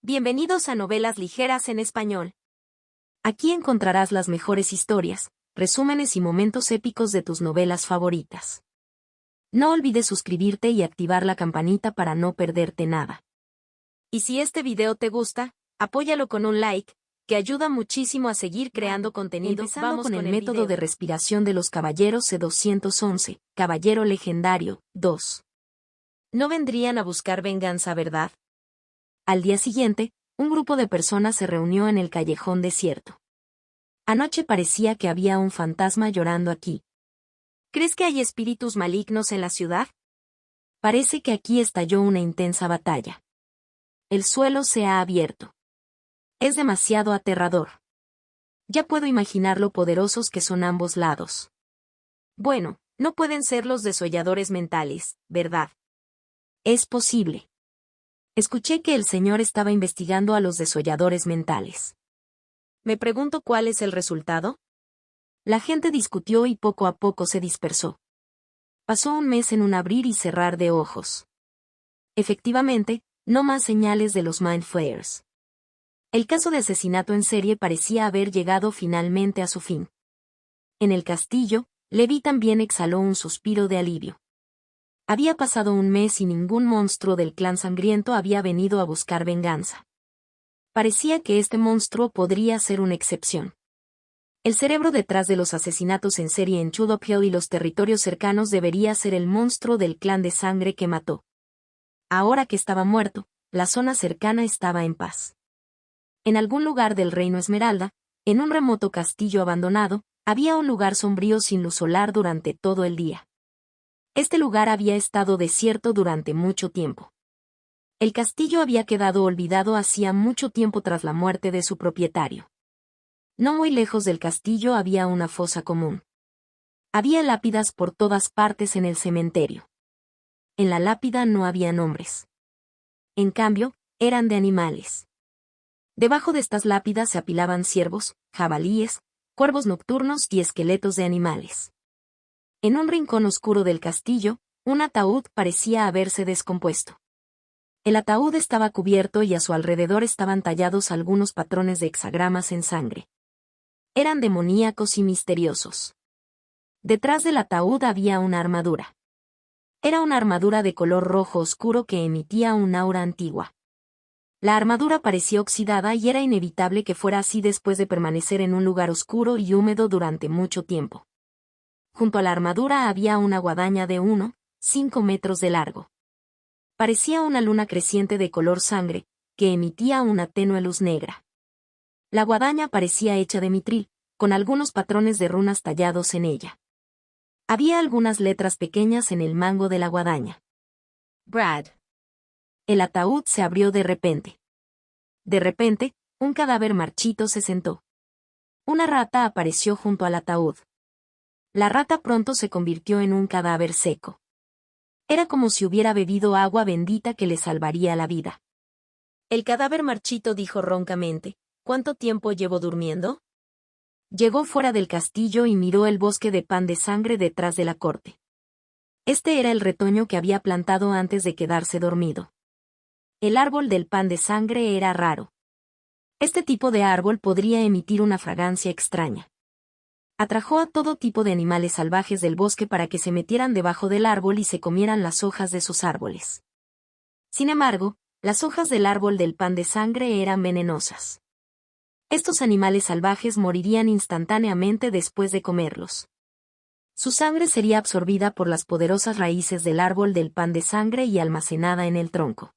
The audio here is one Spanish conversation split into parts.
Bienvenidos a Novelas Ligeras en Español. Aquí encontrarás las mejores historias, resúmenes y momentos épicos de tus novelas favoritas. No olvides suscribirte y activar la campanita para no perderte nada. Y si este video te gusta, apóyalo con un like, que ayuda muchísimo a seguir creando contenido. Vamos con el método de respiración de los caballeros C211, Caballero Legendario, 2. No vendrían a buscar venganza, ¿verdad? Al día siguiente, un grupo de personas se reunió en el callejón desierto. Anoche parecía que había un fantasma llorando aquí. ¿Crees que hay espíritus malignos en la ciudad? Parece que aquí estalló una intensa batalla. El suelo se ha abierto. Es demasiado aterrador. Ya puedo imaginar lo poderosos que son ambos lados. Bueno, no pueden ser los desolladores mentales, ¿verdad? Es posible. Escuché que el señor estaba investigando a los desolladores mentales. Me pregunto cuál es el resultado. La gente discutió y poco a poco se dispersó. Pasó un mes en un abrir y cerrar de ojos. Efectivamente, no más señales de los Mind Flayers. El caso de asesinato en serie parecía haber llegado finalmente a su fin. En el castillo, Levi también exhaló un suspiro de alivio. Había pasado un mes y ningún monstruo del clan sangriento había venido a buscar venganza. Parecía que este monstruo podría ser una excepción. El cerebro detrás de los asesinatos en serie en Tulip Hill y los territorios cercanos debería ser el monstruo del clan de sangre que mató. Ahora que estaba muerto, la zona cercana estaba en paz. En algún lugar del Reino Esmeralda, en un remoto castillo abandonado, había un lugar sombrío sin luz solar durante todo el día. Este lugar había estado desierto durante mucho tiempo. El castillo había quedado olvidado hacía mucho tiempo tras la muerte de su propietario. No muy lejos del castillo había una fosa común. Había lápidas por todas partes en el cementerio. En la lápida no había nombres. En cambio, eran de animales. Debajo de estas lápidas se apilaban ciervos, jabalíes, cuervos nocturnos y esqueletos de animales. En un rincón oscuro del castillo, un ataúd parecía haberse descompuesto. El ataúd estaba cubierto y a su alrededor estaban tallados algunos patrones de hexagramas en sangre. Eran demoníacos y misteriosos. Detrás del ataúd había una armadura. Era una armadura de color rojo oscuro que emitía un aura antigua. La armadura parecía oxidada y era inevitable que fuera así después de permanecer en un lugar oscuro y húmedo durante mucho tiempo. Junto a la armadura había una guadaña de 1,5 metros de largo. Parecía una luna creciente de color sangre, que emitía una tenue luz negra. La guadaña parecía hecha de mitril, con algunos patrones de runas tallados en ella. Había algunas letras pequeñas en el mango de la guadaña. Brad. El ataúd se abrió de repente. De repente, un cadáver marchito se sentó. Una rata apareció junto al ataúd. La rata pronto se convirtió en un cadáver seco. Era como si hubiera bebido agua bendita que le salvaría la vida. El cadáver marchito dijo roncamente, ¿cuánto tiempo llevo durmiendo? Llegó fuera del castillo y miró el bosque de pan de sangre detrás de la corte. Este era el retoño que había plantado antes de quedarse dormido. El árbol del pan de sangre era raro. Este tipo de árbol podría emitir una fragancia extraña. Atrajo a todo tipo de animales salvajes del bosque para que se metieran debajo del árbol y se comieran las hojas de sus árboles. Sin embargo, las hojas del árbol del pan de sangre eran venenosas. Estos animales salvajes morirían instantáneamente después de comerlos. Su sangre sería absorbida por las poderosas raíces del árbol del pan de sangre y almacenada en el tronco.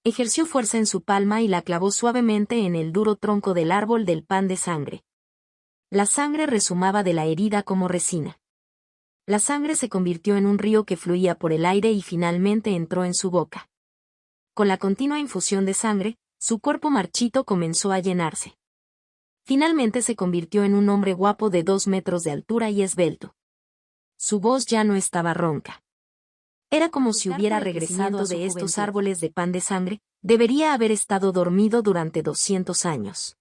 Ejerció fuerza en su palma y la clavó suavemente en el duro tronco del árbol del pan de sangre. La sangre resumaba de la herida como resina. La sangre se convirtió en un río que fluía por el aire y finalmente entró en su boca. Con la continua infusión de sangre, su cuerpo marchito comenzó a llenarse. Finalmente se convirtió en un hombre guapo de 2 metros de altura y esbelto. Su voz ya no estaba ronca. Era como si hubiera regresado de estos árboles de pan de sangre, debería haber estado dormido durante 200 años.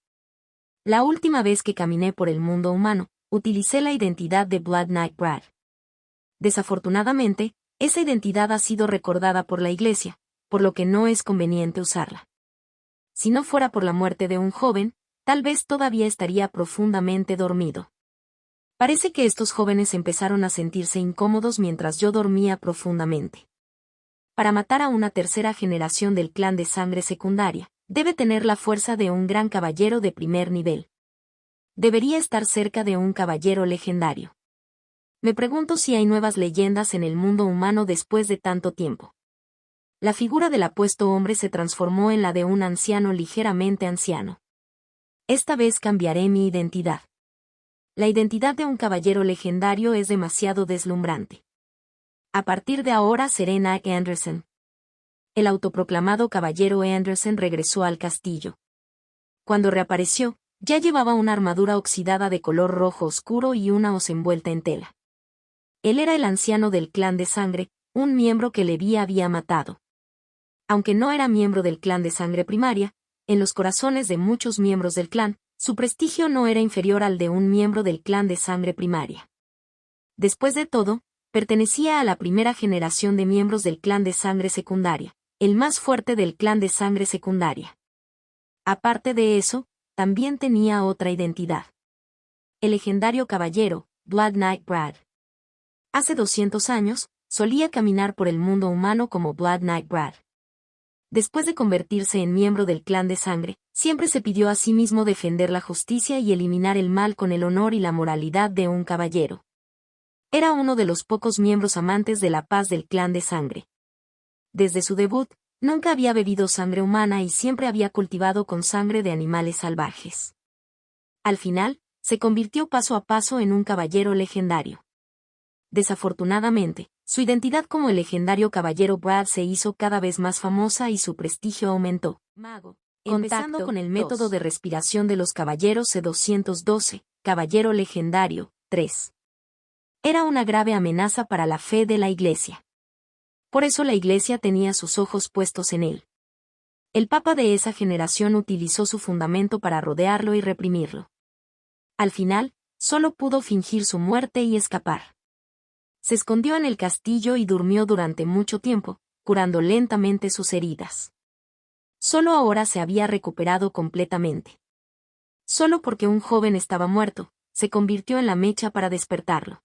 La última vez que caminé por el mundo humano, utilicé la identidad de Blood Knight Brad. Desafortunadamente, esa identidad ha sido recordada por la Iglesia, por lo que no es conveniente usarla. Si no fuera por la muerte de un joven, tal vez todavía estaría profundamente dormido. Parece que estos jóvenes empezaron a sentirse incómodos mientras yo dormía profundamente. Para matar a una tercera generación del clan de sangre secundaria, debe tener la fuerza de un gran caballero de primer nivel. Debería estar cerca de un caballero legendario. Me pregunto si hay nuevas leyendas en el mundo humano después de tanto tiempo. La figura del apuesto hombre se transformó en la de un anciano ligeramente anciano. Esta vez cambiaré mi identidad. La identidad de un caballero legendario es demasiado deslumbrante. A partir de ahora seré Knight Anderson. El autoproclamado caballero Anderson regresó al castillo. Cuando reapareció, ya llevaba una armadura oxidada de color rojo oscuro y una hoz envuelta en tela. Él era el anciano del clan de sangre, un miembro que Levi había matado. Aunque no era miembro del clan de sangre primaria, en los corazones de muchos miembros del clan, su prestigio no era inferior al de un miembro del clan de sangre primaria. Después de todo, pertenecía a la primera generación de miembros del clan de sangre secundaria, el más fuerte del clan de sangre secundaria. Aparte de eso, también tenía otra identidad. El legendario caballero, Blood Knight Brad. Hace 200 años, solía caminar por el mundo humano como Blood Knight Brad. Después de convertirse en miembro del clan de sangre, siempre se pidió a sí mismo defender la justicia y eliminar el mal con el honor y la moralidad de un caballero. Era uno de los pocos miembros amantes de la paz del clan de sangre. Desde su debut, nunca había bebido sangre humana y siempre había cultivado con sangre de animales salvajes. Al final, se convirtió paso a paso en un caballero legendario. Desafortunadamente, su identidad como el legendario caballero Brad se hizo cada vez más famosa y su prestigio aumentó. Mago. Empezando con el método de respiración de los caballeros C212, caballero legendario, 3. Era una grave amenaza para la fe de la Iglesia. Por eso la Iglesia tenía sus ojos puestos en él. El Papa de esa generación utilizó su fundamento para rodearlo y reprimirlo. Al final, solo pudo fingir su muerte y escapar. Se escondió en el castillo y durmió durante mucho tiempo, curando lentamente sus heridas. Solo ahora se había recuperado completamente. Solo porque un joven estaba muerto, se convirtió en la mecha para despertarlo.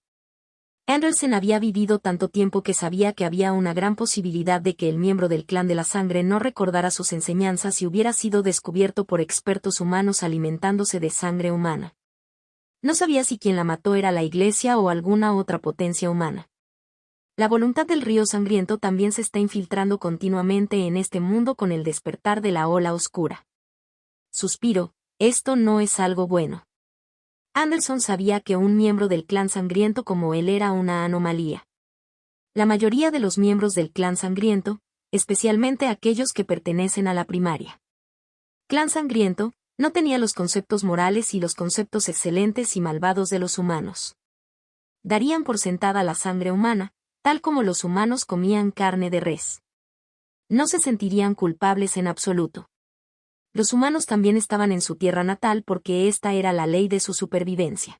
Anderson había vivido tanto tiempo que sabía que había una gran posibilidad de que el miembro del clan de la sangre no recordara sus enseñanzas y hubiera sido descubierto por expertos humanos alimentándose de sangre humana. No sabía si quien la mató era la Iglesia o alguna otra potencia humana. La voluntad del río sangriento también se está infiltrando continuamente en este mundo con el despertar de la ola oscura. Suspiro, esto no es algo bueno. Anderson sabía que un miembro del clan sangriento como él era una anomalía. La mayoría de los miembros del clan sangriento, especialmente aquellos que pertenecen a la primaria clan sangriento, no tenía los conceptos morales y los conceptos excelentes y malvados de los humanos. Darían por sentada la sangre humana, tal como los humanos comían carne de res. No se sentirían culpables en absoluto. Los humanos también estaban en su tierra natal porque esta era la ley de su supervivencia.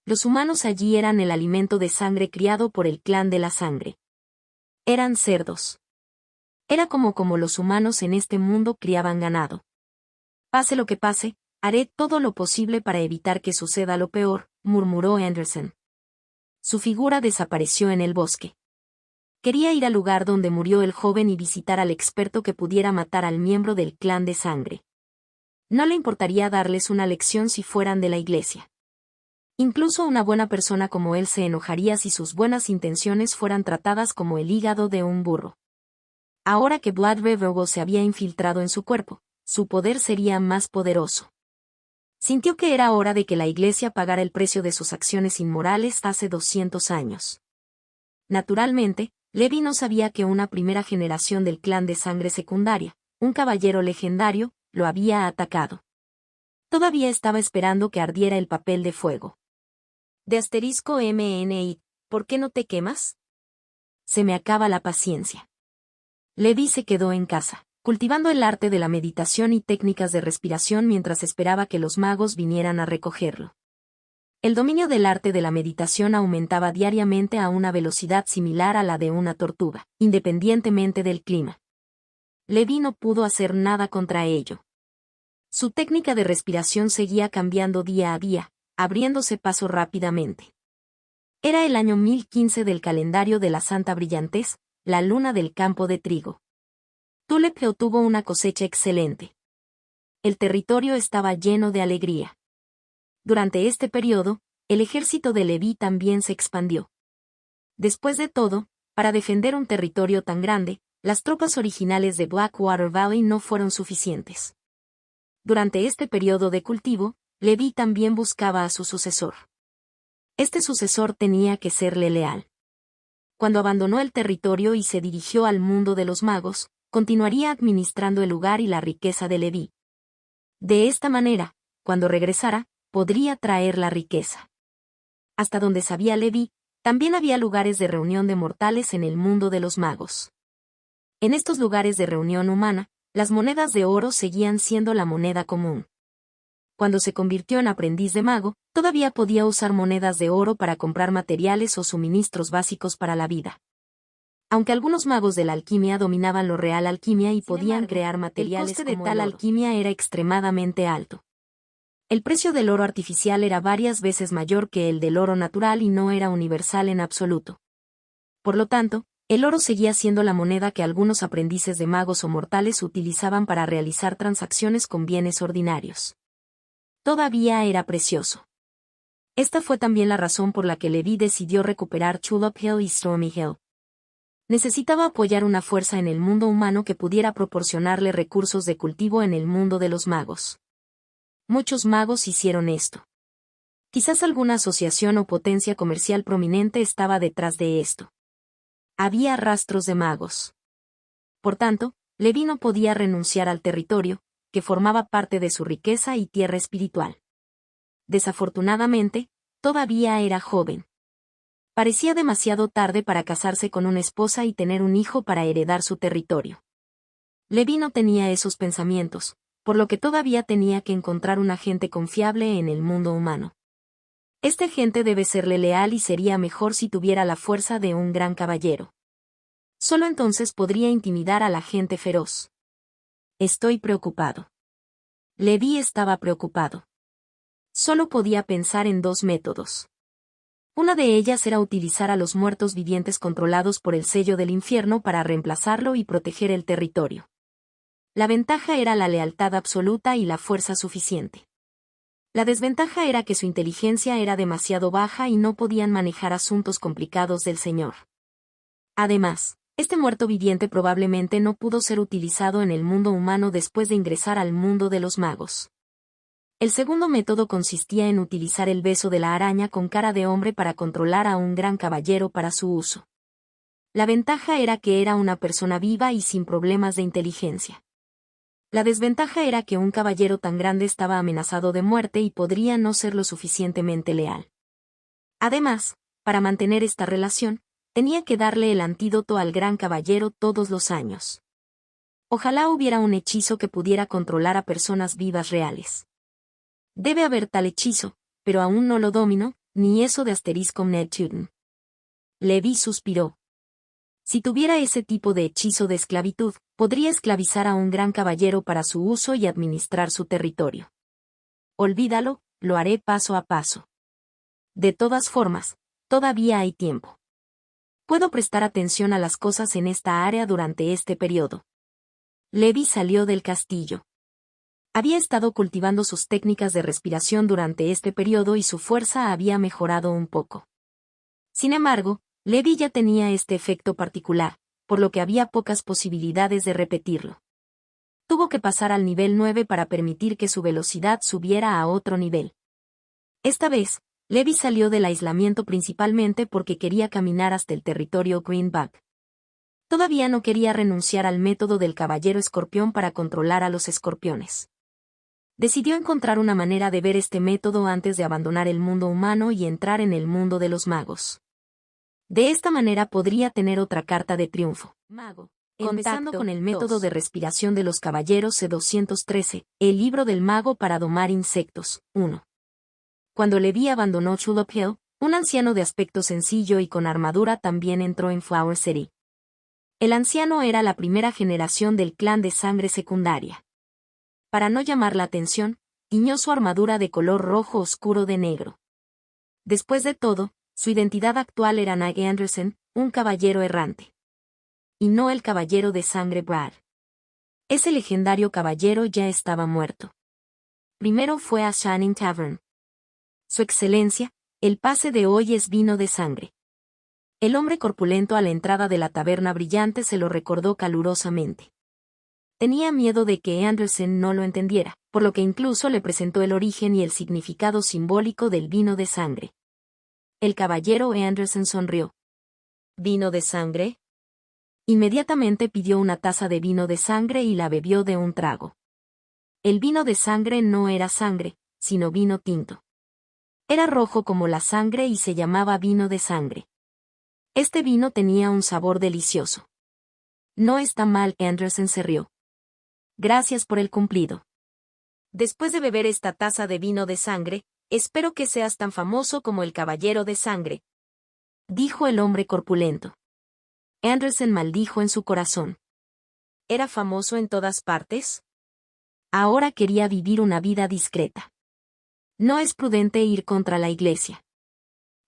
Los humanos allí eran el alimento de sangre criado por el clan de la sangre. Eran cerdos. Era como los humanos en este mundo criaban ganado. Pase lo que pase, haré todo lo posible para evitar que suceda lo peor, murmuró Anderson. Su figura desapareció en el bosque. Quería ir al lugar donde murió el joven y visitar al experto que pudiera matar al miembro del clan de sangre. No le importaría darles una lección si fueran de la Iglesia. Incluso una buena persona como él se enojaría si sus buenas intenciones fueran tratadas como el hígado de un burro. Ahora que Blood River se había infiltrado en su cuerpo, su poder sería más poderoso. Sintió que era hora de que la Iglesia pagara el precio de sus acciones inmorales hace 200 años. Naturalmente, Levi no sabía que una primera generación del clan de sangre secundaria, un caballero legendario, lo había atacado. Todavía estaba esperando que ardiera el papel de fuego. *MNI, ¿por qué no te quemas? Se me acaba la paciencia. Levi se quedó en casa, cultivando el arte de la meditación y técnicas de respiración mientras esperaba que los magos vinieran a recogerlo. El dominio del arte de la meditación aumentaba diariamente a una velocidad similar a la de una tortuga, independientemente del clima. Levi no pudo hacer nada contra ello. Su técnica de respiración seguía cambiando día a día, abriéndose paso rápidamente. Era el año 1015 del calendario de la Santa Brillantez, la luna del campo de trigo. Tulip Hill tuvo una cosecha excelente. El territorio estaba lleno de alegría. Durante este periodo, el ejército de Levi también se expandió. Después de todo, para defender un territorio tan grande, las tropas originales de Blackwater Valley no fueron suficientes. Durante este periodo de cultivo, Levi también buscaba a su sucesor. Este sucesor tenía que serle leal. Cuando abandonó el territorio y se dirigió al mundo de los magos, continuaría administrando el lugar y la riqueza de Levi. De esta manera, cuando regresara, podría traer la riqueza. Hasta donde sabía Levi, también había lugares de reunión de mortales en el mundo de los magos. En estos lugares de reunión humana, las monedas de oro seguían siendo la moneda común. Cuando se convirtió en aprendiz de mago, todavía podía usar monedas de oro para comprar materiales o suministros básicos para la vida. Aunque algunos magos de la alquimia dominaban lo real alquimia y podían crear materiales, el coste de tal alquimia era extremadamente alto. El precio del oro artificial era varias veces mayor que el del oro natural y no era universal en absoluto. Por lo tanto, el oro seguía siendo la moneda que algunos aprendices de magos o mortales utilizaban para realizar transacciones con bienes ordinarios. Todavía era precioso. Esta fue también la razón por la que Levi decidió recuperar Tulip Hill y Stormy Hill. Necesitaba apoyar una fuerza en el mundo humano que pudiera proporcionarle recursos de cultivo en el mundo de los magos. Muchos magos hicieron esto. Quizás alguna asociación o potencia comercial prominente estaba detrás de esto. Había rastros de magos. Por tanto, Levi no podía renunciar al territorio, que formaba parte de su riqueza y tierra espiritual. Desafortunadamente, todavía era joven. Parecía demasiado tarde para casarse con una esposa y tener un hijo para heredar su territorio. Levi no tenía esos pensamientos, por lo que todavía tenía que encontrar un agente confiable en el mundo humano. Este agente debe serle leal y sería mejor si tuviera la fuerza de un gran caballero. Solo entonces podría intimidar a la gente feroz. Estoy preocupado. Levi estaba preocupado. Solo podía pensar en dos métodos. Una de ellas era utilizar a los muertos vivientes controlados por el sello del infierno para reemplazarlo y proteger el territorio. La ventaja era la lealtad absoluta y la fuerza suficiente. La desventaja era que su inteligencia era demasiado baja y no podían manejar asuntos complicados del Señor. Además, este muerto viviente probablemente no pudo ser utilizado en el mundo humano después de ingresar al mundo de los magos. El segundo método consistía en utilizar el beso de la araña con cara de hombre para controlar a un gran caballero para su uso. La ventaja era que era una persona viva y sin problemas de inteligencia. La desventaja era que un caballero tan grande estaba amenazado de muerte y podría no ser lo suficientemente leal. Además, para mantener esta relación, tenía que darle el antídoto al gran caballero todos los años. Ojalá hubiera un hechizo que pudiera controlar a personas vivas reales. Debe haber tal hechizo, pero aún no lo domino, ni eso de asterisco Neptune. Levi suspiró. Si tuviera ese tipo de hechizo de esclavitud, podría esclavizar a un gran caballero para su uso y administrar su territorio. Olvídalo, lo haré paso a paso. De todas formas, todavía hay tiempo. Puedo prestar atención a las cosas en esta área durante este periodo. Levi salió del castillo. Había estado cultivando sus técnicas de respiración durante este periodo y su fuerza había mejorado un poco. Sin embargo, Levi ya tenía este efecto particular, por lo que había pocas posibilidades de repetirlo. Tuvo que pasar al nivel 9 para permitir que su velocidad subiera a otro nivel. Esta vez, Levi salió del aislamiento principalmente porque quería caminar hasta el territorio Greenback. Todavía no quería renunciar al método del caballero escorpión para controlar a los escorpiones. Decidió encontrar una manera de ver este método antes de abandonar el mundo humano y entrar en el mundo de los magos. De esta manera podría tener otra carta de triunfo. Mago. Empezando con el método de respiración de los caballeros C213, el libro del mago para domar insectos, 1. Cuando Levi abandonó Tulip Hill, un anciano de aspecto sencillo y con armadura también entró en Flower City. El anciano era la primera generación del clan de sangre secundaria. Para no llamar la atención, tiñó su armadura de color rojo oscuro de negro. Después de todo, su identidad actual era Knight Anderson, un caballero errante. Y no el caballero de sangre Brad. Ese legendario caballero ya estaba muerto. Primero fue a Shining Tavern. Su excelencia, el pase de hoy es vino de sangre. El hombre corpulento a la entrada de la taberna brillante se lo recordó calurosamente. Tenía miedo de que Anderson no lo entendiera, por lo que incluso le presentó el origen y el significado simbólico del vino de sangre. El caballero Anderson sonrió. ¿Vino de sangre? Inmediatamente pidió una taza de vino de sangre y la bebió de un trago. El vino de sangre no era sangre, sino vino tinto. Era rojo como la sangre y se llamaba vino de sangre. Este vino tenía un sabor delicioso. No está mal, Anderson se rió. Gracias por el cumplido. Después de beber esta taza de vino de sangre, espero que seas tan famoso como el caballero de sangre, dijo el hombre corpulento. Anderson maldijo en su corazón. ¿Era famoso en todas partes? Ahora quería vivir una vida discreta. No es prudente ir contra la iglesia.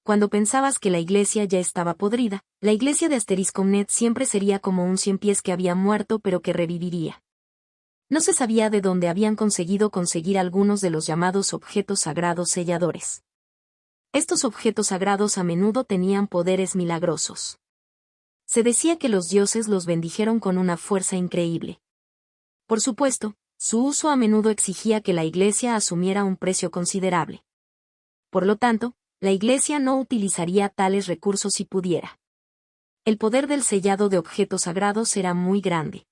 Cuando pensabas que la iglesia ya estaba podrida, la iglesia de Asteriscomnet siempre sería como un ciempiés que había muerto pero que reviviría. No se sabía de dónde habían conseguido conseguir algunos de los llamados objetos sagrados selladores. Estos objetos sagrados a menudo tenían poderes milagrosos. Se decía que los dioses los bendijeron con una fuerza increíble. Por supuesto, su uso a menudo exigía que la iglesia asumiera un precio considerable. Por lo tanto, la iglesia no utilizaría tales recursos si pudiera. El poder del sellado de objetos sagrados era muy grande.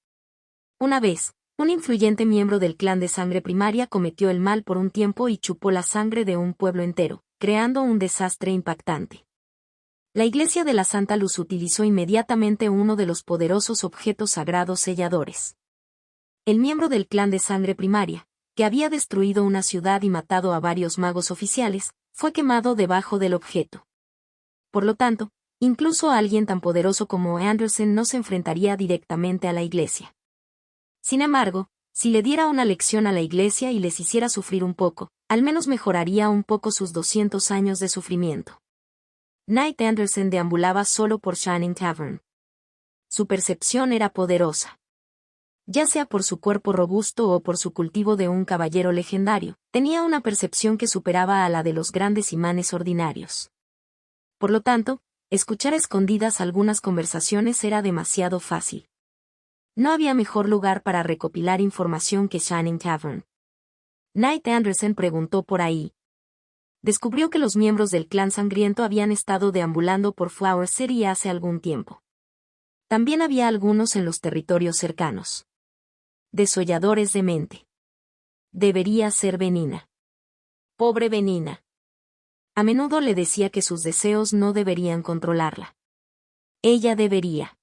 Una vez, un influyente miembro del clan de sangre primaria cometió el mal por un tiempo y chupó la sangre de un pueblo entero, creando un desastre impactante. La Iglesia de la Santa Luz utilizó inmediatamente uno de los poderosos objetos sagrados selladores. El miembro del clan de sangre primaria, que había destruido una ciudad y matado a varios magos oficiales, fue quemado debajo del objeto. Por lo tanto, incluso alguien tan poderoso como Anderson no se enfrentaría directamente a la Iglesia. Sin embargo, si le diera una lección a la Iglesia y les hiciera sufrir un poco, al menos mejoraría un poco sus 200 años de sufrimiento. Knight Anderson deambulaba solo por Shining Tavern. Su percepción era poderosa. Ya sea por su cuerpo robusto o por su cultivo de un caballero legendario, tenía una percepción que superaba a la de los grandes imanes ordinarios. Por lo tanto, escuchar a escondidas algunas conversaciones era demasiado fácil. No había mejor lugar para recopilar información que Shining Tavern. Knight Anderson preguntó por ahí. Descubrió que los miembros del clan sangriento habían estado deambulando por Flower City hace algún tiempo. También había algunos en los territorios cercanos. Desolladores de mente. Debería ser Venina. Pobre Venina. A menudo le decía que sus deseos no deberían controlarla. Ella debería.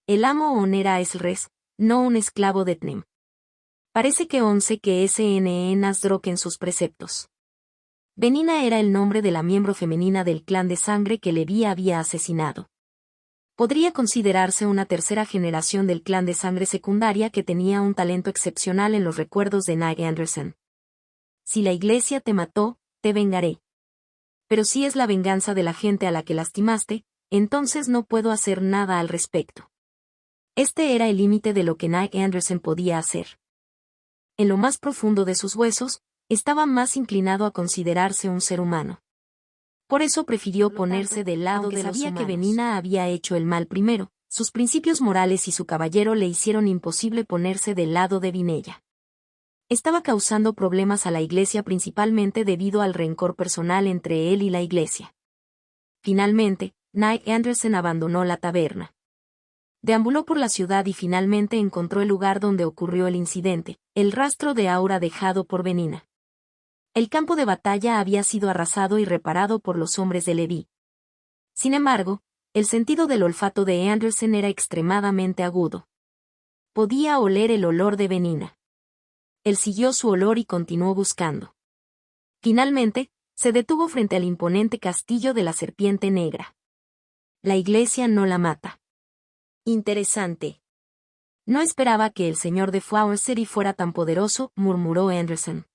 El amo Onera es res, no un esclavo de Tnem. Parece que once que SNE Nasdrok en sus preceptos. Venina era el nombre de la miembro femenina del clan de sangre que Levi había asesinado. Podría considerarse una tercera generación del clan de sangre secundaria que tenía un talento excepcional en los recuerdos de Knight Anderson. Si la iglesia te mató, te vengaré. Pero si es la venganza de la gente a la que lastimaste, entonces no puedo hacer nada al respecto. Este era el límite de lo que Knight Anderson podía hacer. En lo más profundo de sus huesos, estaba más inclinado a considerarse un ser humano. Por eso prefirió ponerse del lado de los humanos. Sabía que Venina había hecho el mal primero, sus principios morales y su caballero le hicieron imposible ponerse del lado de Vinella. Estaba causando problemas a la iglesia principalmente debido al rencor personal entre él y la iglesia. Finalmente, Knight Anderson abandonó la taberna. Deambuló por la ciudad y finalmente encontró el lugar donde ocurrió el incidente, el rastro de aura dejado por Venina. El campo de batalla había sido arrasado y reparado por los hombres de Levi. Sin embargo, el sentido del olfato de Anderson era extremadamente agudo. Podía oler el olor de Venina. Él siguió su olor y continuó buscando. Finalmente, se detuvo frente al imponente castillo de la Serpiente Negra. La iglesia no la mata. Interesante. No esperaba que el señor de Flower City fuera tan poderoso, murmuró Anderson.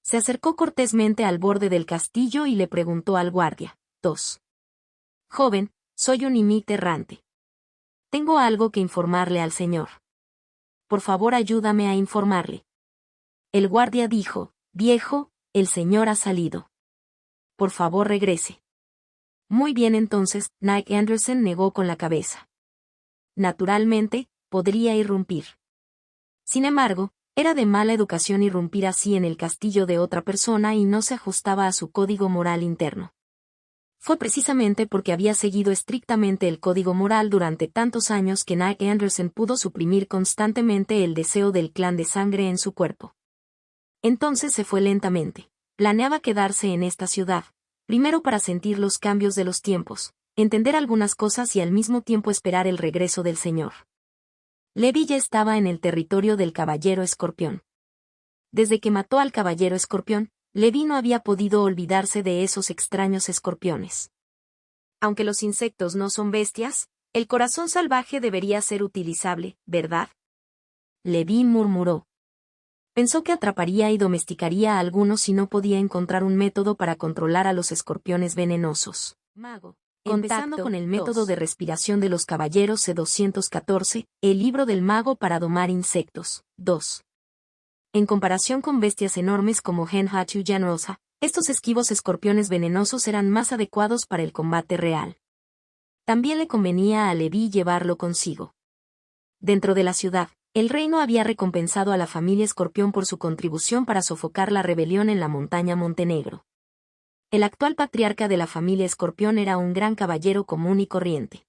Se acercó cortésmente al borde del castillo y le preguntó al guardia. 2. Joven, soy un imit errante. Tengo algo que informarle al señor. Por favor, ayúdame a informarle. El guardia dijo, viejo, el señor ha salido. Por favor, regrese. Muy bien, entonces, Knight Anderson negó con la cabeza. Naturalmente, podría irrumpir. Sin embargo, era de mala educación irrumpir así en el castillo de otra persona y no se ajustaba a su código moral interno. Fue precisamente porque había seguido estrictamente el código moral durante tantos años que Knight Anderson pudo suprimir constantemente el deseo del clan de sangre en su cuerpo. Entonces se fue lentamente. Planeaba quedarse en esta ciudad, primero para sentir los cambios de los tiempos, entender algunas cosas y al mismo tiempo esperar el regreso del señor. Levi ya estaba en el territorio del Caballero Escorpión. Desde que mató al Caballero Escorpión, Levi no había podido olvidarse de esos extraños escorpiones. Aunque los insectos no son bestias, el corazón salvaje debería ser utilizable, ¿verdad? Levi murmuró. Pensó que atraparía y domesticaría a algunos si no podía encontrar un método para controlar a los escorpiones venenosos. Mago. Empezando con el método de respiración de los caballeros C214, el libro del mago para domar insectos. 2. En comparación con bestias enormes como Genhachu Generosa, estos esquivos escorpiones venenosos eran más adecuados para el combate real. También le convenía a Levi llevarlo consigo. Dentro de la ciudad, el reino había recompensado a la familia Escorpión por su contribución para sofocar la rebelión en la montaña Montenegro. El actual patriarca de la familia Escorpión era un gran caballero común y corriente.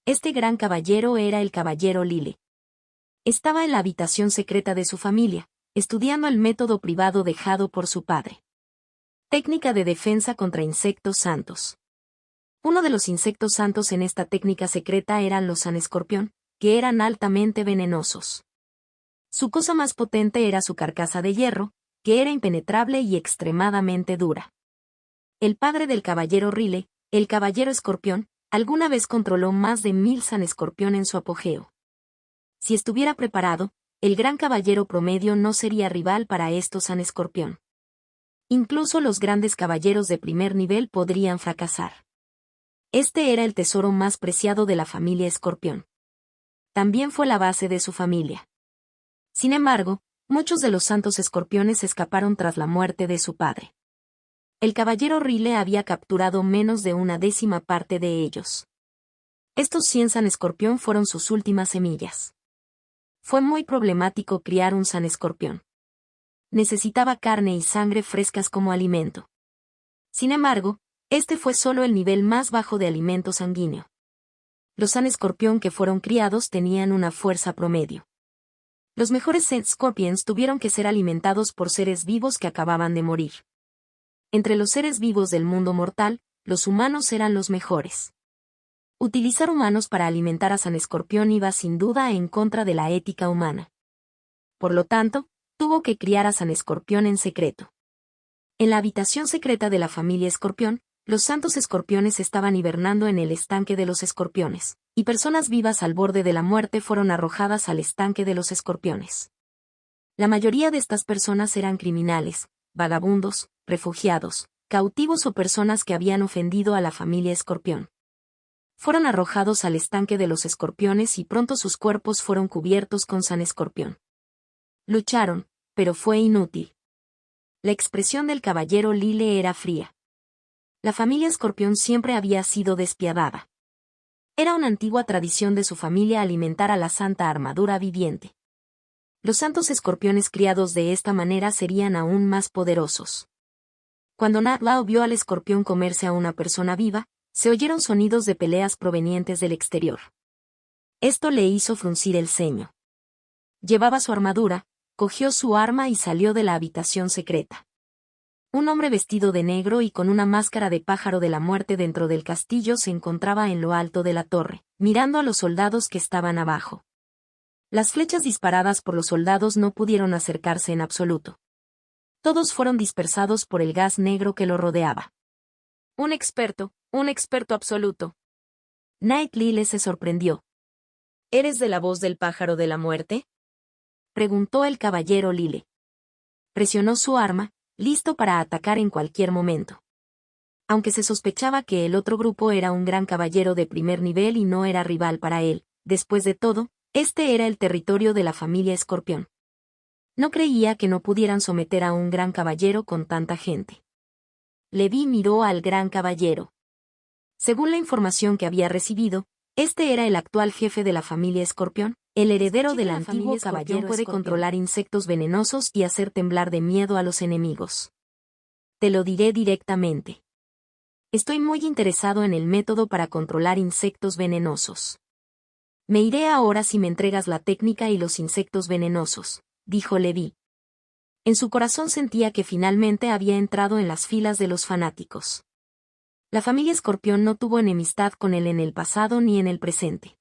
Este gran caballero era el caballero Lile. Estaba en la habitación secreta de su familia, estudiando el método privado dejado por su padre. Técnica de defensa contra insectos santos. Uno de los insectos santos en esta técnica secreta eran los sanescorpión, que eran altamente venenosos. Su cosa más potente era su carcasa de hierro, que era impenetrable y extremadamente dura. El padre del caballero Rile, el caballero escorpión, alguna vez controló más de 1000 sanescorpión en su apogeo. Si estuviera preparado, el gran caballero promedio no sería rival para estos sanescorpión. Incluso los grandes caballeros de primer nivel podrían fracasar. Este era el tesoro más preciado de la familia Escorpión. También fue la base de su familia. Sin embargo, muchos de los santos escorpiones escaparon tras la muerte de su padre. El caballero Rile había capturado menos de una décima parte de ellos. Estos 100 sanescorpión fueron sus últimas semillas. Fue muy problemático criar un sanescorpión. Necesitaba carne y sangre frescas como alimento. Sin embargo, este fue solo el nivel más bajo de alimento sanguíneo. Los sanescorpión que fueron criados tenían una fuerza promedio. Los mejores Scorpions tuvieron que ser alimentados por seres vivos que acababan de morir. Entre los seres vivos del mundo mortal, los humanos eran los mejores. Utilizar humanos para alimentar a San Escorpión iba sin duda en contra de la ética humana. Por lo tanto, tuvo que criar a San Escorpión en secreto. En la habitación secreta de la familia Escorpión, los santos escorpiones estaban hibernando en el estanque de los escorpiones, y personas vivas al borde de la muerte fueron arrojadas al estanque de los escorpiones. La mayoría de estas personas eran criminales, vagabundos, refugiados, cautivos o personas que habían ofendido a la familia Escorpión. Fueron arrojados al estanque de los escorpiones y pronto sus cuerpos fueron cubiertos con San Escorpión. Lucharon, pero fue inútil. La expresión del caballero Lile era fría. La familia Escorpión siempre había sido despiadada. Era una antigua tradición de su familia alimentar a la santa armadura viviente. Los santos escorpiones criados de esta manera serían aún más poderosos. Cuando Nat Lao vio al escorpión comerse a una persona viva, se oyeron sonidos de peleas provenientes del exterior. Esto le hizo fruncir el ceño. Llevaba su armadura, cogió su arma y salió de la habitación secreta. Un hombre vestido de negro y con una máscara de pájaro de la muerte dentro del castillo se encontraba en lo alto de la torre, mirando a los soldados que estaban abajo. Las flechas disparadas por los soldados no pudieron acercarse en absoluto. Todos fueron dispersados por el gas negro que lo rodeaba. Un experto absoluto. Knight Lile se sorprendió. ¿Eres de la voz del pájaro de la muerte? Preguntó el caballero Lile. Presionó su arma, listo para atacar en cualquier momento. Aunque se sospechaba que el otro grupo era un gran caballero de primer nivel y no era rival para él, después de todo, este era el territorio de la familia Escorpión. No creía que no pudieran someter a un gran caballero con tanta gente. Levi miró al gran caballero. Según la información que había recibido, este era el actual jefe de la familia Escorpión. El heredero del antiguo caballero puede controlar insectos venenosos y hacer temblar de miedo a los enemigos. Te lo diré directamente. Estoy muy interesado en el método para controlar insectos venenosos. Me iré ahora si me entregas la técnica y los insectos venenosos, dijo Levi. En su corazón sentía que finalmente había entrado en las filas de los fanáticos. La familia Escorpión no tuvo enemistad con él en el pasado ni en el presente.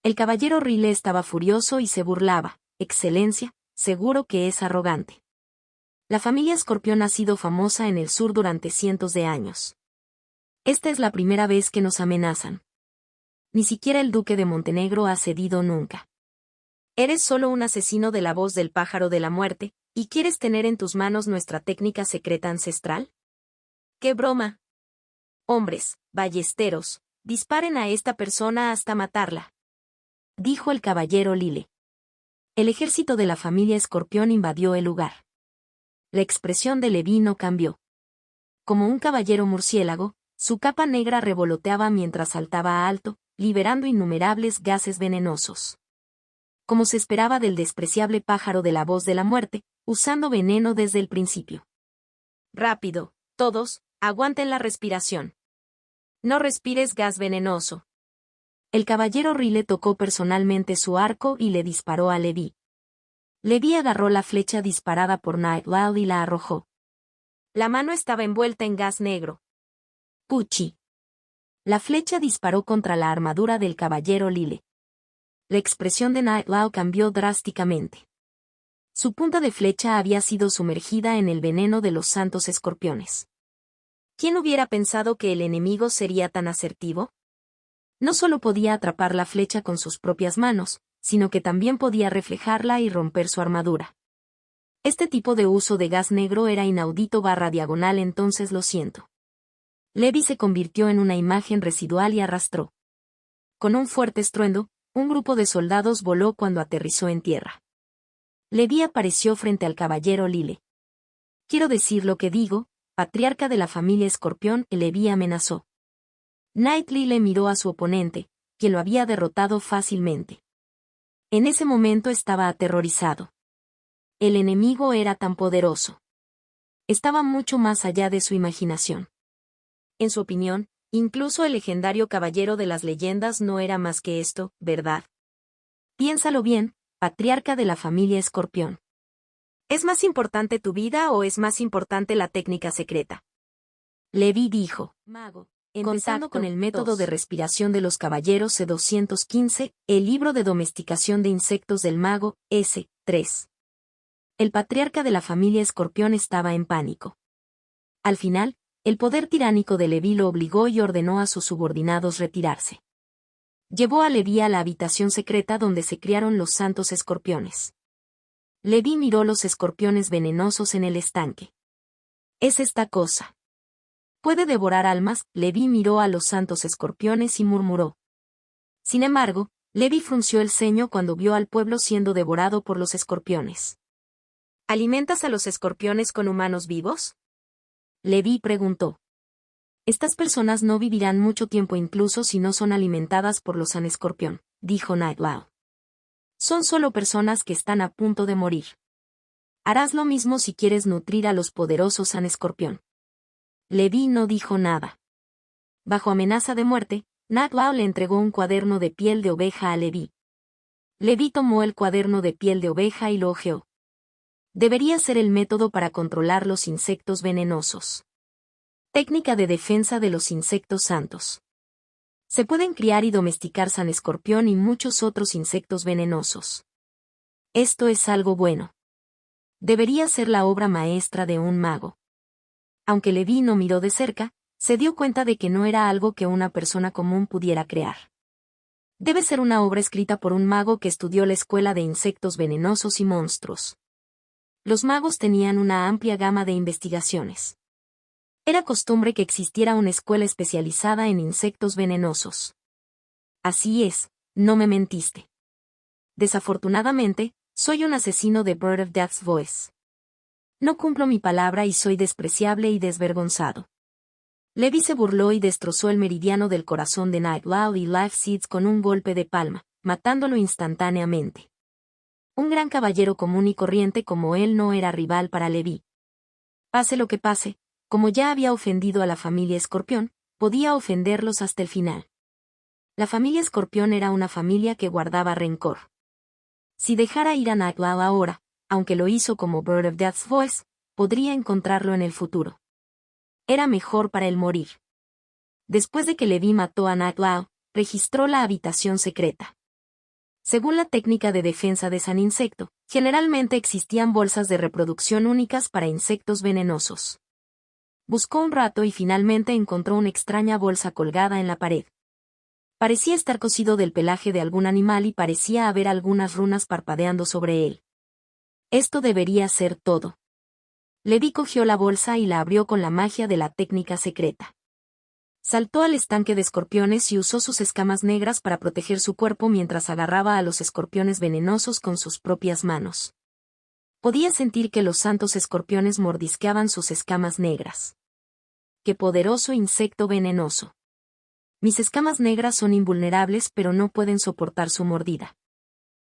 El caballero Rile estaba furioso y se burlaba. Excelencia, seguro que es arrogante. La familia Escorpión ha sido famosa en el sur durante cientos de años. Esta es la primera vez que nos amenazan. Ni siquiera el duque de Montenegro ha cedido nunca. Eres solo un asesino de la voz del pájaro de la muerte, ¿y quieres tener en tus manos nuestra técnica secreta ancestral? ¡Qué broma! Hombres, ballesteros, disparen a esta persona hasta matarla, dijo el caballero Lile. El ejército de la familia Escorpión invadió el lugar. La expresión de Levi no cambió. Como un caballero murciélago, su capa negra revoloteaba mientras saltaba alto, liberando innumerables gases venenosos. Como se esperaba del despreciable pájaro de la voz de la muerte, usando veneno desde el principio. Rápido, todos, aguanten la respiración. No respires gas venenoso. El caballero Rile tocó personalmente su arco y le disparó a Levi. Levi agarró la flecha disparada por Nightloud y la arrojó. La mano estaba envuelta en gas negro. ¡Puchi! La flecha disparó contra la armadura del caballero Lile. La expresión de Nightloud cambió drásticamente. Su punta de flecha había sido sumergida en el veneno de los santos escorpiones. ¿Quién hubiera pensado que el enemigo sería tan asertivo? No solo podía atrapar la flecha con sus propias manos, sino que también podía reflejarla y romper su armadura. Este tipo de uso de gas negro era inaudito / diagonal, entonces lo siento. Levi se convirtió en una imagen residual y arrastró. Con un fuerte estruendo, un grupo de soldados voló cuando aterrizó en tierra. Levi apareció frente al caballero Lile. Quiero decir lo que digo, patriarca de la familia Escorpión, Levi amenazó. Night Lile miró a su oponente, quien lo había derrotado fácilmente. En ese momento estaba aterrorizado. El enemigo era tan poderoso. Estaba mucho más allá de su imaginación. En su opinión, incluso el legendario caballero de las leyendas no era más que esto, ¿verdad? Piénsalo bien, patriarca de la familia Escorpión. ¿Es más importante tu vida o es más importante la técnica secreta? Levi dijo. Mago. Empezando con el método de respiración de los caballeros C215, el libro de domesticación de insectos del mago, S3. El patriarca de la familia Escorpión estaba en pánico. Al final, el poder tiránico de Levi lo obligó y ordenó a sus subordinados retirarse. Llevó a Levi a la habitación secreta donde se criaron los santos escorpiones. Levi miró los escorpiones venenosos en el estanque. ¿Es esta cosa? ¿Puede devorar almas? Levi miró a los santos escorpiones y murmuró. Sin embargo, Levi frunció el ceño cuando vio al pueblo siendo devorado por los escorpiones. ¿Alimentas a los escorpiones con humanos vivos? Levi preguntó. Estas personas no vivirán mucho tiempo incluso si no son alimentadas por los Sanescorpión, dijo Nightloud. Son solo personas que están a punto de morir. Harás lo mismo si quieres nutrir a los poderosos Sanescorpión. Levi no dijo nada. Bajo amenaza de muerte, Nightloud le entregó un cuaderno de piel de oveja a Levi. Levi tomó el cuaderno de piel de oveja y lo hojeó. Debería ser el método para controlar los insectos venenosos. Técnica de defensa de los insectos santos. Se pueden criar y domesticar Sanescorpión y muchos otros insectos venenosos. Esto es algo bueno. Debería ser la obra maestra de un mago. Aunque Levi no miró de cerca, se dio cuenta de que no era algo que una persona común pudiera crear. Debe ser una obra escrita por un mago que estudió la escuela de insectos venenosos y monstruos. Los magos tenían una amplia gama de investigaciones. Era costumbre que existiera una escuela especializada en insectos venenosos. Así es, no me mentiste. Desafortunadamente, soy un asesino de Bird of Death's Voice. No cumplo mi palabra y soy despreciable y desvergonzado. Levi se burló y destrozó el meridiano del corazón de Nightlow y Life Seeds con un golpe de palma, matándolo instantáneamente. Un gran caballero común y corriente como él no era rival para Levi. Pase lo que pase, como ya había ofendido a la familia Escorpión, podía ofenderlos hasta el final. La familia Escorpión era una familia que guardaba rencor. Si dejara ir a Nightlow ahora, aunque lo hizo como Bird of Death's Voice, podría encontrarlo en el futuro. Era mejor para él morir. Después de que Levi mató a Nightlow, registró la habitación secreta. Según la técnica de defensa de San Insecto, generalmente existían bolsas de reproducción únicas para insectos venenosos. Buscó un rato y finalmente encontró una extraña bolsa colgada en la pared. Parecía estar cosido del pelaje de algún animal y parecía haber algunas runas parpadeando sobre él. Esto debería ser todo. Levi cogió la bolsa y la abrió con la magia de la técnica secreta. Saltó al estanque de escorpiones y usó sus escamas negras para proteger su cuerpo mientras agarraba a los escorpiones venenosos con sus propias manos. Podía sentir que los santos escorpiones mordisqueaban sus escamas negras. ¡Qué poderoso insecto venenoso! Mis escamas negras son invulnerables pero no pueden soportar su mordida.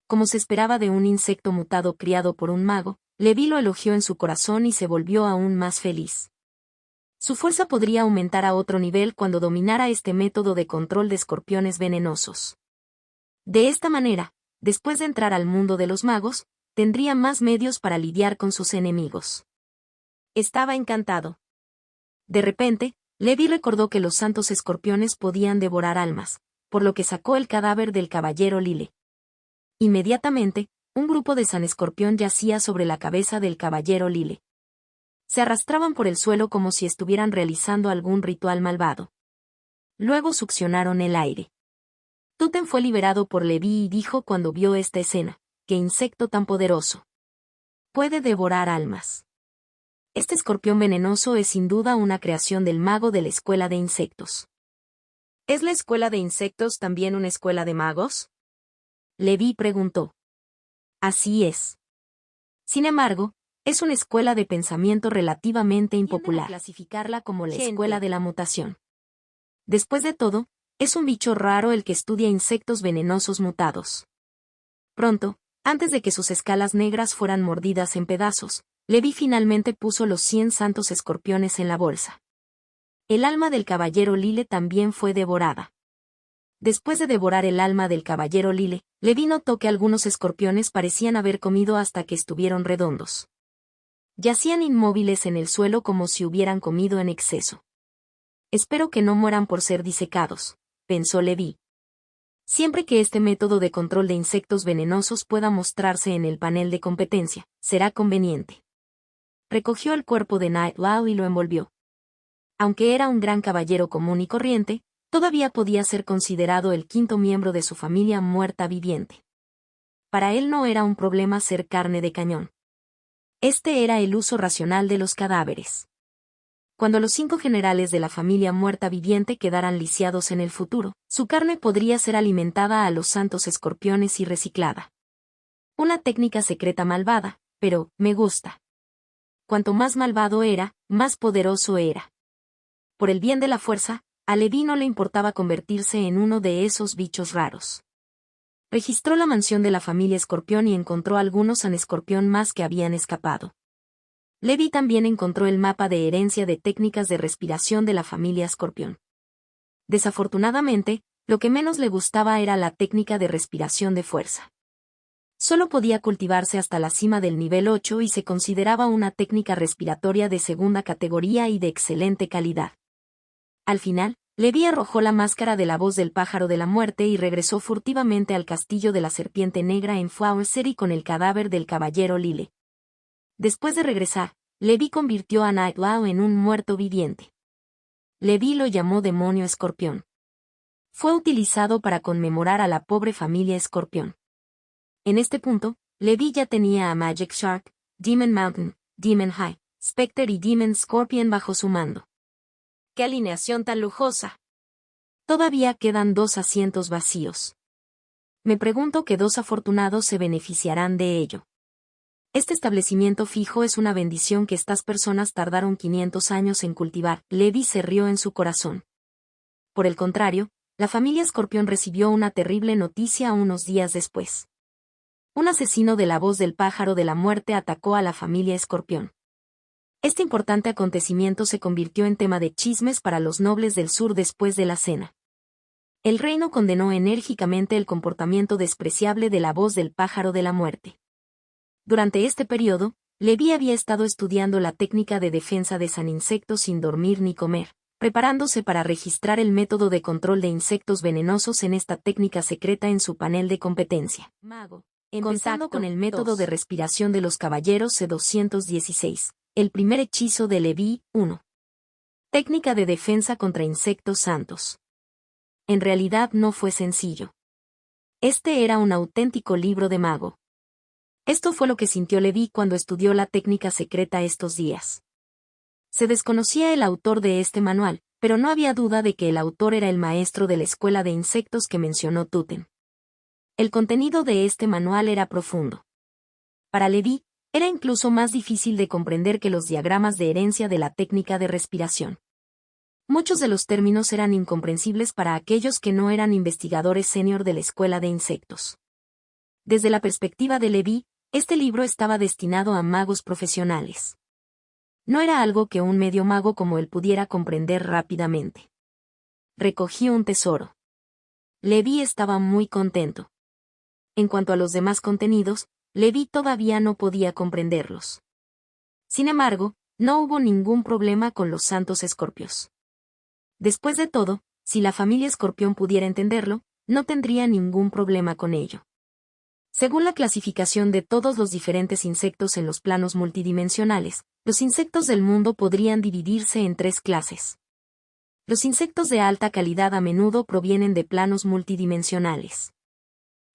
Como se esperaba de un insecto mutado criado por un mago, Levi lo elogió en su corazón y se volvió aún más feliz. Su fuerza podría aumentar a otro nivel cuando dominara este método de control de escorpiones venenosos. De esta manera, después de entrar al mundo de los magos, tendría más medios para lidiar con sus enemigos. Estaba encantado. De repente, Levi recordó que los santos escorpiones podían devorar almas, por lo que sacó el cadáver del caballero Lile. Inmediatamente, un grupo de San Escorpión yacía sobre la cabeza del caballero Lile. Se arrastraban por el suelo como si estuvieran realizando algún ritual malvado. Luego succionaron el aire. Totem fue liberado por Levi y dijo cuando vio esta escena: ¡qué insecto tan poderoso! Puede devorar almas. Este escorpión venenoso es sin duda una creación del mago de la escuela de insectos. ¿Es la escuela de insectos también una escuela de magos? Levi preguntó. Así es. Sin embargo, es una escuela de pensamiento relativamente impopular. Clasificarla como la escuela de la mutación. Después de todo, es un bicho raro el que estudia insectos venenosos mutados. Pronto, antes de que sus escalas negras fueran mordidas en pedazos, Levi finalmente puso los 100 santos escorpiones en la bolsa. El alma del caballero Lile también fue devorada. Después de devorar el alma del caballero Lile, Levi notó que algunos escorpiones parecían haber comido hasta que estuvieron redondos. Yacían inmóviles en el suelo como si hubieran comido en exceso. Espero que no mueran por ser disecados, pensó Levi. Siempre que este método de control de insectos venenosos pueda mostrarse en el panel de competencia, será conveniente. Recogió el cuerpo de Nightlow y lo envolvió. Aunque era un gran caballero común y corriente, todavía podía ser considerado el quinto miembro de su familia muerta viviente. Para él no era un problema ser carne de cañón. Este era el uso racional de los cadáveres. Cuando los 5 generales de la familia muerta viviente quedaran lisiados en el futuro, su carne podría ser alimentada a los santos escorpiones y reciclada. Una técnica secreta malvada, pero, me gusta. Cuanto más malvado era, más poderoso era. Por el bien de la fuerza, a Levi no le importaba convertirse en uno de esos bichos raros. Registró la mansión de la familia Escorpión y encontró algunos San Escorpión más que habían escapado. Levi también encontró el mapa de herencia de técnicas de respiración de la familia Escorpión. Desafortunadamente, lo que menos le gustaba era la técnica de respiración de fuerza. Solo podía cultivarse hasta la cima del nivel 8 y se consideraba una técnica respiratoria de segunda categoría y de excelente calidad. Al final, Levi arrojó la máscara de la voz del pájaro de la muerte y regresó furtivamente al castillo de la serpiente negra en Flower City con el cadáver del caballero Lile. Después de regresar, Levi convirtió a Nightlow en un muerto viviente. Levi lo llamó demonio escorpión. Fue utilizado para conmemorar a la pobre familia Escorpión. En este punto, Levi ya tenía a Magic Shark, Demon Mountain, Demon High, Spectre y Demon Scorpion bajo su mando. ¡Qué alineación tan lujosa! Todavía quedan 2 asientos vacíos. Me pregunto qué 2 afortunados se beneficiarán de ello. Este establecimiento fijo es una bendición que estas personas tardaron 500 años en cultivar. Levi se rió en su corazón. Por el contrario, la familia Escorpión recibió una terrible noticia unos días después. Un asesino de la voz del pájaro de la muerte atacó a la familia Escorpión. Este importante acontecimiento se convirtió en tema de chismes para los nobles del sur después de la cena. El reino condenó enérgicamente el comportamiento despreciable de la voz del pájaro de la muerte. Durante este periodo, Levi había estado estudiando la técnica de defensa de San Insectos sin dormir ni comer, preparándose para registrar el método de control de insectos venenosos en esta técnica secreta en su panel de competencia. Mago. Empezando con el método de respiración de los caballeros C216, el primer hechizo de Levi, 1. Técnica de defensa contra insectos santos. En realidad no fue sencillo. Este era un auténtico libro de mago. Esto fue lo que sintió Levi cuando estudió la técnica secreta estos días. Se desconocía el autor de este manual, pero no había duda de que el autor era el maestro de la escuela de insectos que mencionó Tuten. El contenido de este manual era profundo. Para Levi, era incluso más difícil de comprender que los diagramas de herencia de la técnica de respiración. Muchos de los términos eran incomprensibles para aquellos que no eran investigadores senior de la escuela de insectos. Desde la perspectiva de Levi, este libro estaba destinado a magos profesionales. No era algo que un medio mago como él pudiera comprender rápidamente. Recogí un tesoro. Levi estaba muy contento. En cuanto a los demás contenidos, Levi todavía no podía comprenderlos. Sin embargo, no hubo ningún problema con los santos escorpios. Después de todo, si la familia Escorpión pudiera entenderlo, no tendría ningún problema con ello. Según la clasificación de todos los diferentes insectos en los planos multidimensionales, los insectos del mundo podrían dividirse en 3 clases. Los insectos de alta calidad a menudo provienen de planos multidimensionales.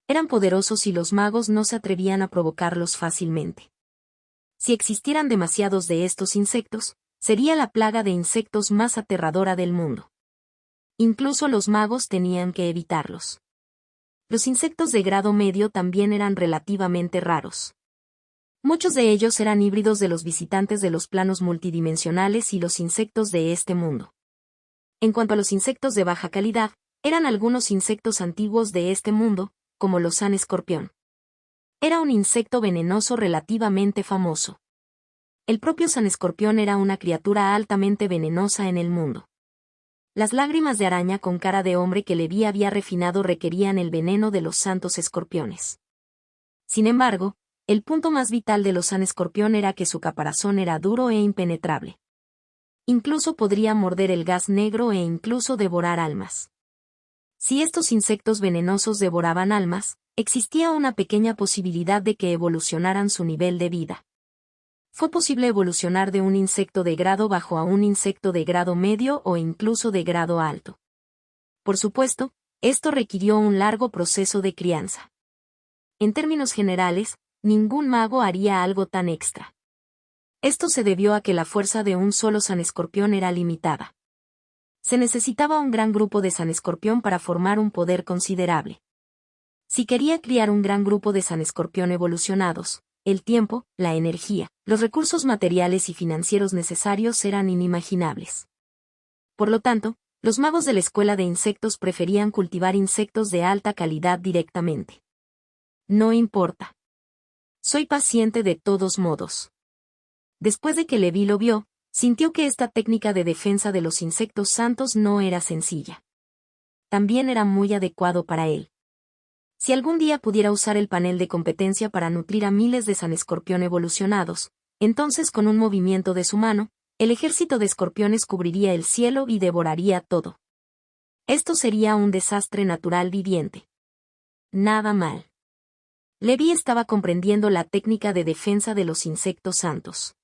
Eran poderosos y los magos no se atrevían a provocarlos fácilmente. Si existieran demasiados de estos insectos, sería la plaga de insectos más aterradora del mundo. Incluso los magos tenían que evitarlos. Los insectos de grado medio también eran relativamente raros. Muchos de ellos eran híbridos de los visitantes de los planos multidimensionales y los insectos de este mundo. En cuanto a los insectos de baja calidad, eran algunos insectos antiguos de este mundo, como los San Escorpión. Era un insecto venenoso relativamente famoso. El propio San Escorpión era una criatura altamente venenosa en el mundo. Las lágrimas de araña con cara de hombre que Levi había refinado requerían el veneno de los santos escorpiones. Sin embargo, el punto más vital de los San Escorpión era que su caparazón era duro e impenetrable. Incluso podría morder el gas negro e incluso devorar almas. Si estos insectos venenosos devoraban almas, existía una pequeña posibilidad de que evolucionaran su nivel de vida. Fue posible evolucionar de un insecto de grado bajo a un insecto de grado medio o incluso de grado alto. Por supuesto, esto requirió un largo proceso de crianza. En términos generales, ningún mago haría algo tan extra. Esto se debió a que la fuerza de un solo San Escorpión era limitada. Se necesitaba un gran grupo de San Escorpión para formar un poder considerable. Si quería criar un gran grupo de San Escorpión evolucionados, el tiempo, la energía, los recursos materiales y financieros necesarios eran inimaginables. Por lo tanto, los magos de la escuela de insectos preferían cultivar insectos de alta calidad directamente. No importa. Soy paciente de todos modos. Después de que Levi lo vio, sintió que esta técnica de defensa de los insectos santos no era sencilla. También era muy adecuado para él. Si algún día pudiera usar el panel de competencia para nutrir a miles de San Escorpión evolucionados, entonces con un movimiento de su mano, el ejército de escorpiones cubriría el cielo y devoraría todo. Esto sería un desastre natural viviente. Nada mal. Levi estaba comprendiendo la técnica de defensa de los insectos santos.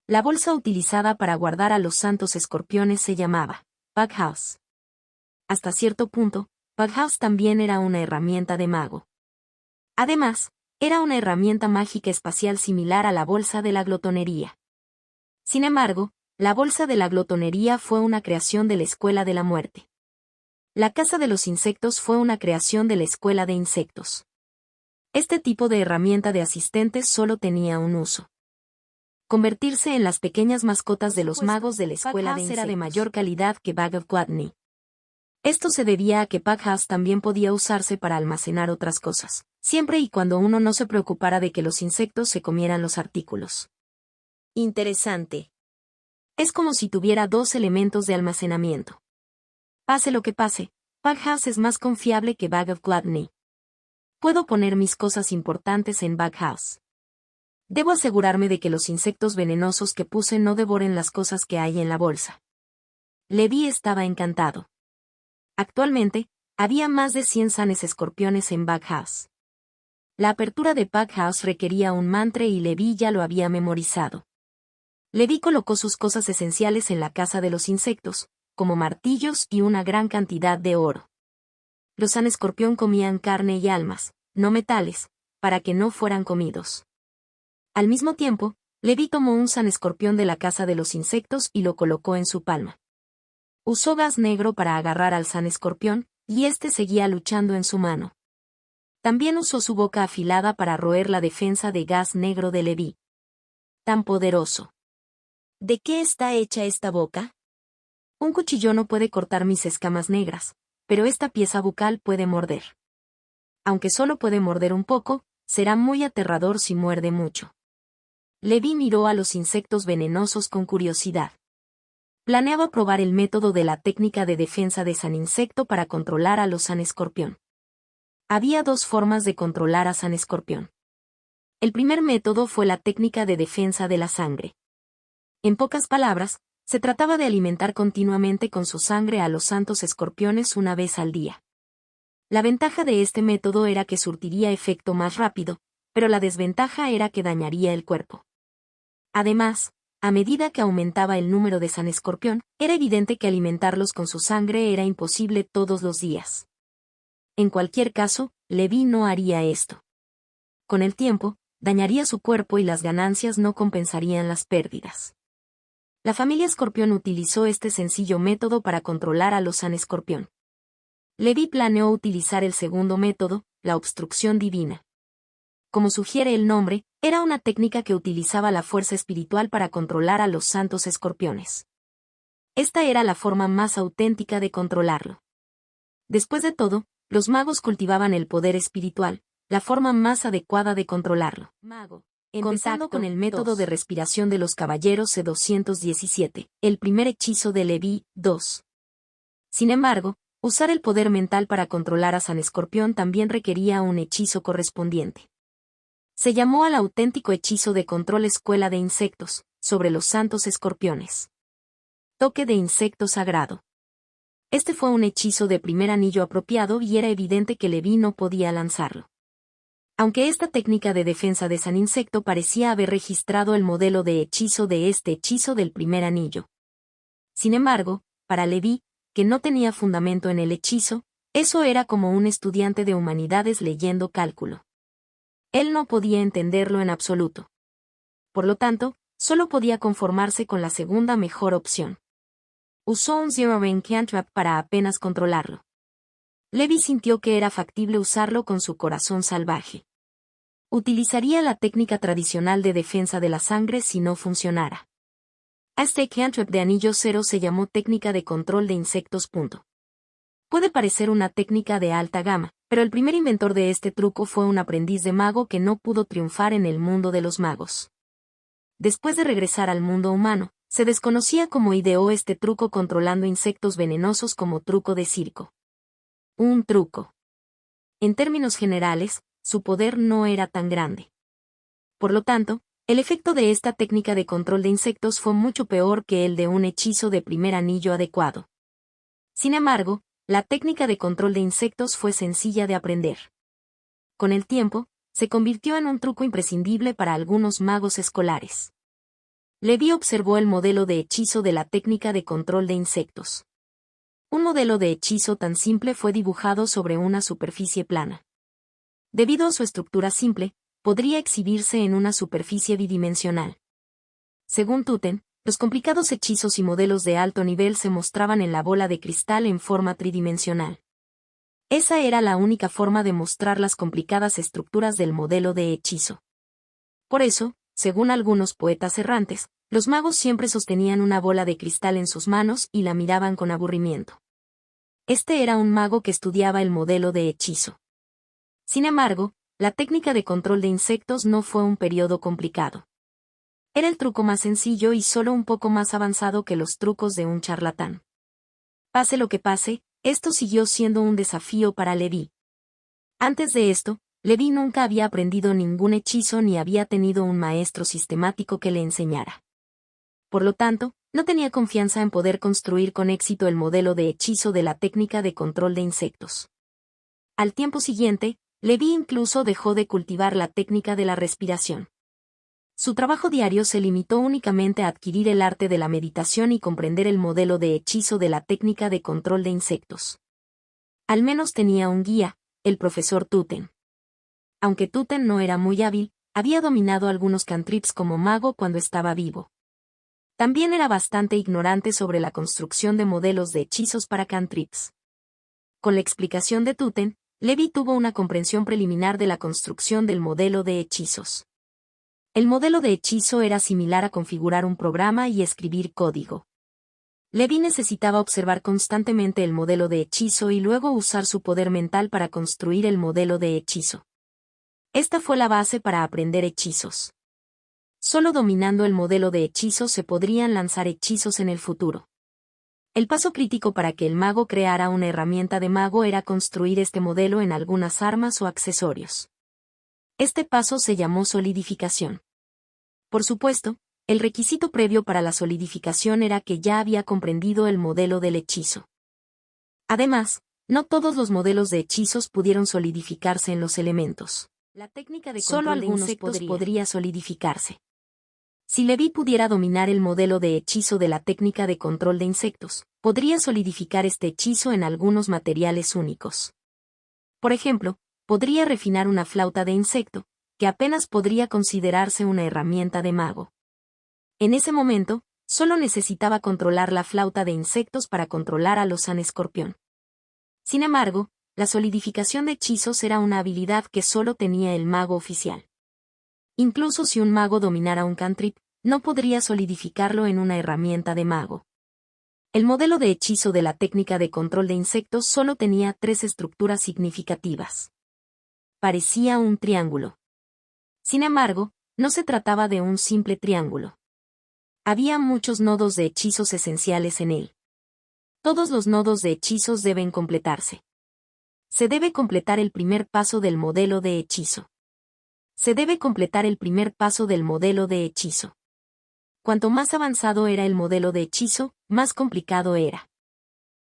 La bolsa utilizada para guardar a los santos escorpiones se llamaba Bug House. Hasta cierto punto, Bughouse también era una herramienta de mago. Además, era una herramienta mágica espacial similar a la bolsa de la glotonería. Sin embargo, la bolsa de la glotonería fue una creación de la Escuela de la Muerte. La casa de los insectos fue una creación de la Escuela de Insectos. Este tipo de herramienta de asistentes solo tenía un uso: convertirse en las pequeñas mascotas de los magos de la Escuela de Insectos. Era de mayor calidad que Bag of Gluttony. Esto se debía a que Bughouse también podía usarse para almacenar otras cosas, siempre y cuando uno no se preocupara de que los insectos se comieran los artículos. Interesante. Es como si tuviera dos elementos de almacenamiento. Pase lo que pase, Bughouse es más confiable que Bag of Gluttony. Puedo poner mis cosas importantes en Bughouse. Debo asegurarme de que los insectos venenosos que puse no devoren las cosas que hay en la bolsa. Levi estaba encantado. Actualmente, había más de 100 sanes escorpiones en Bughouse. La apertura de Bughouse requería un mantra y Levi ya lo había memorizado. Levi colocó sus cosas esenciales en la casa de los insectos, como martillos y una gran cantidad de oro. Los San Escorpión comían carne y almas, no metales, para que no fueran comidos. Al mismo tiempo, Levi tomó un San Escorpión de la casa de los insectos y lo colocó en su palma. Usó gas negro para agarrar al San Escorpión, y éste seguía luchando en su mano. También usó su boca afilada para roer la defensa de gas negro de Levi. Tan poderoso. ¿De qué está hecha esta boca? Un cuchillo no puede cortar mis escamas negras, pero esta pieza bucal puede morder. Aunque solo puede morder un poco, será muy aterrador si muerde mucho. Levi miró a los insectos venenosos con curiosidad. Planeaba probar el método de la técnica de defensa de San Insecto para controlar a los San Escorpión. Había dos formas de controlar a San Escorpión. El primer método fue la técnica de defensa de la sangre. En pocas palabras, se trataba de alimentar continuamente con su sangre a los santos escorpiones una vez al día. La ventaja de este método era que surtiría efecto más rápido, pero la desventaja era que dañaría el cuerpo. Además, a medida que aumentaba el número de San Escorpión, era evidente que alimentarlos con su sangre era imposible todos los días. En cualquier caso, Levi no haría esto. Con el tiempo, dañaría su cuerpo y las ganancias no compensarían las pérdidas. La familia Escorpión utilizó este sencillo método para controlar a los San Escorpión. Levi planeó utilizar el segundo método, la obstrucción divina. Como sugiere el nombre, era una técnica que utilizaba la fuerza espiritual para controlar a los santos escorpiones. Esta era la forma más auténtica de controlarlo. Después de todo, los magos cultivaban el poder espiritual, la forma más adecuada de controlarlo. Mago. Empezando con el método de respiración de los caballeros C217, el primer hechizo de Levi, 2. Sin embargo, usar el poder mental para controlar a San Escorpión también requería un hechizo correspondiente. Se llamó al auténtico hechizo de control Escuela de Insectos, sobre los santos escorpiones. Toque de insecto sagrado. Este fue un hechizo de primer anillo apropiado y era evidente que Levi no podía lanzarlo. Aunque esta técnica de defensa de San Insecto parecía haber registrado el modelo de hechizo de este hechizo del primer anillo. Sin embargo, para Levi, que no tenía fundamento en el hechizo, eso era como un estudiante de humanidades leyendo cálculo. Él no podía entenderlo en absoluto. Por lo tanto, solo podía conformarse con la segunda mejor opción. Usó un Zero Rain Cantrip para apenas controlarlo. Levi sintió que era factible usarlo con su corazón salvaje. Utilizaría la técnica tradicional de defensa de la sangre si no funcionara. A este cantrip de anillo cero se llamó técnica de control de insectos. Puede parecer una técnica de alta gama, pero el primer inventor de este truco fue un aprendiz de mago que no pudo triunfar en el mundo de los magos. Después de regresar al mundo humano, se desconocía cómo ideó este truco controlando insectos venenosos como truco de circo. Un truco. En términos generales, su poder no era tan grande. Por lo tanto, el efecto de esta técnica de control de insectos fue mucho peor que el de un hechizo de primer anillo adecuado. Sin embargo, la técnica de control de insectos fue sencilla de aprender. Con el tiempo, se convirtió en un truco imprescindible para algunos magos escolares. Levi observó el modelo de hechizo de la técnica de control de insectos. Un modelo de hechizo tan simple fue dibujado sobre una superficie plana. Debido a su estructura simple, podría exhibirse en una superficie bidimensional. Según Tutten, los complicados hechizos y modelos de alto nivel se mostraban en la bola de cristal en forma tridimensional. Esa era la única forma de mostrar las complicadas estructuras del modelo de hechizo. Por eso, según algunos poetas errantes, los magos siempre sostenían una bola de cristal en sus manos y la miraban con aburrimiento. Este era un mago que estudiaba el modelo de hechizo. Sin embargo, la técnica de control de insectos no fue un periodo complicado. Era el truco más sencillo y solo un poco más avanzado que los trucos de un charlatán. Pase lo que pase, esto siguió siendo un desafío para Levi. Antes de esto, Levi nunca había aprendido ningún hechizo ni había tenido un maestro sistemático que le enseñara. Por lo tanto, no tenía confianza en poder construir con éxito el modelo de hechizo de la técnica de control de insectos. Al tiempo siguiente, Levi incluso dejó de cultivar la técnica de la respiración. Su trabajo diario se limitó únicamente a adquirir el arte de la meditación y comprender el modelo de hechizo de la técnica de control de insectos. Al menos tenía un guía, el profesor Tutten. Aunque Tutten no era muy hábil, había dominado algunos cantrips como mago cuando estaba vivo. También era bastante ignorante sobre la construcción de modelos de hechizos para cantrips. Con la explicación de Tutten, Levi tuvo una comprensión preliminar de la construcción del modelo de hechizos. El modelo de hechizo era similar a configurar un programa y escribir código. Levi necesitaba observar constantemente el modelo de hechizo y luego usar su poder mental para construir el modelo de hechizo. Esta fue la base para aprender hechizos. Solo dominando el modelo de hechizo se podrían lanzar hechizos en el futuro. El paso crítico para que el mago creara una herramienta de mago era construir este modelo en algunas armas o accesorios. Este paso se llamó solidificación. Por supuesto, el requisito previo para la solidificación era que ya había comprendido el modelo del hechizo. Además, no todos los modelos de hechizos pudieron solidificarse en los elementos. La técnica de solo algunos podría solidificarse. Si Levi pudiera dominar el modelo de hechizo de la técnica de control de insectos, podría solidificar este hechizo en algunos materiales únicos. Por ejemplo, podría refinar una flauta de insecto, que apenas podría considerarse una herramienta de mago. En ese momento, solo necesitaba controlar la flauta de insectos para controlar a los San Escorpión. Sin embargo, la solidificación de hechizos era una habilidad que solo tenía el mago oficial. Incluso si un mago dominara un cantrip, no podría solidificarlo en una herramienta de mago. El modelo de hechizo de la técnica de control de insectos solo tenía 3 estructuras significativas. Parecía un triángulo. Sin embargo, no se trataba de un simple triángulo. Había muchos nodos de hechizos esenciales en él. Todos los nodos de hechizos deben completarse. Se debe completar el primer paso del modelo de hechizo. Se debe completar el primer paso del modelo de hechizo. Cuanto más avanzado era el modelo de hechizo, más complicado era.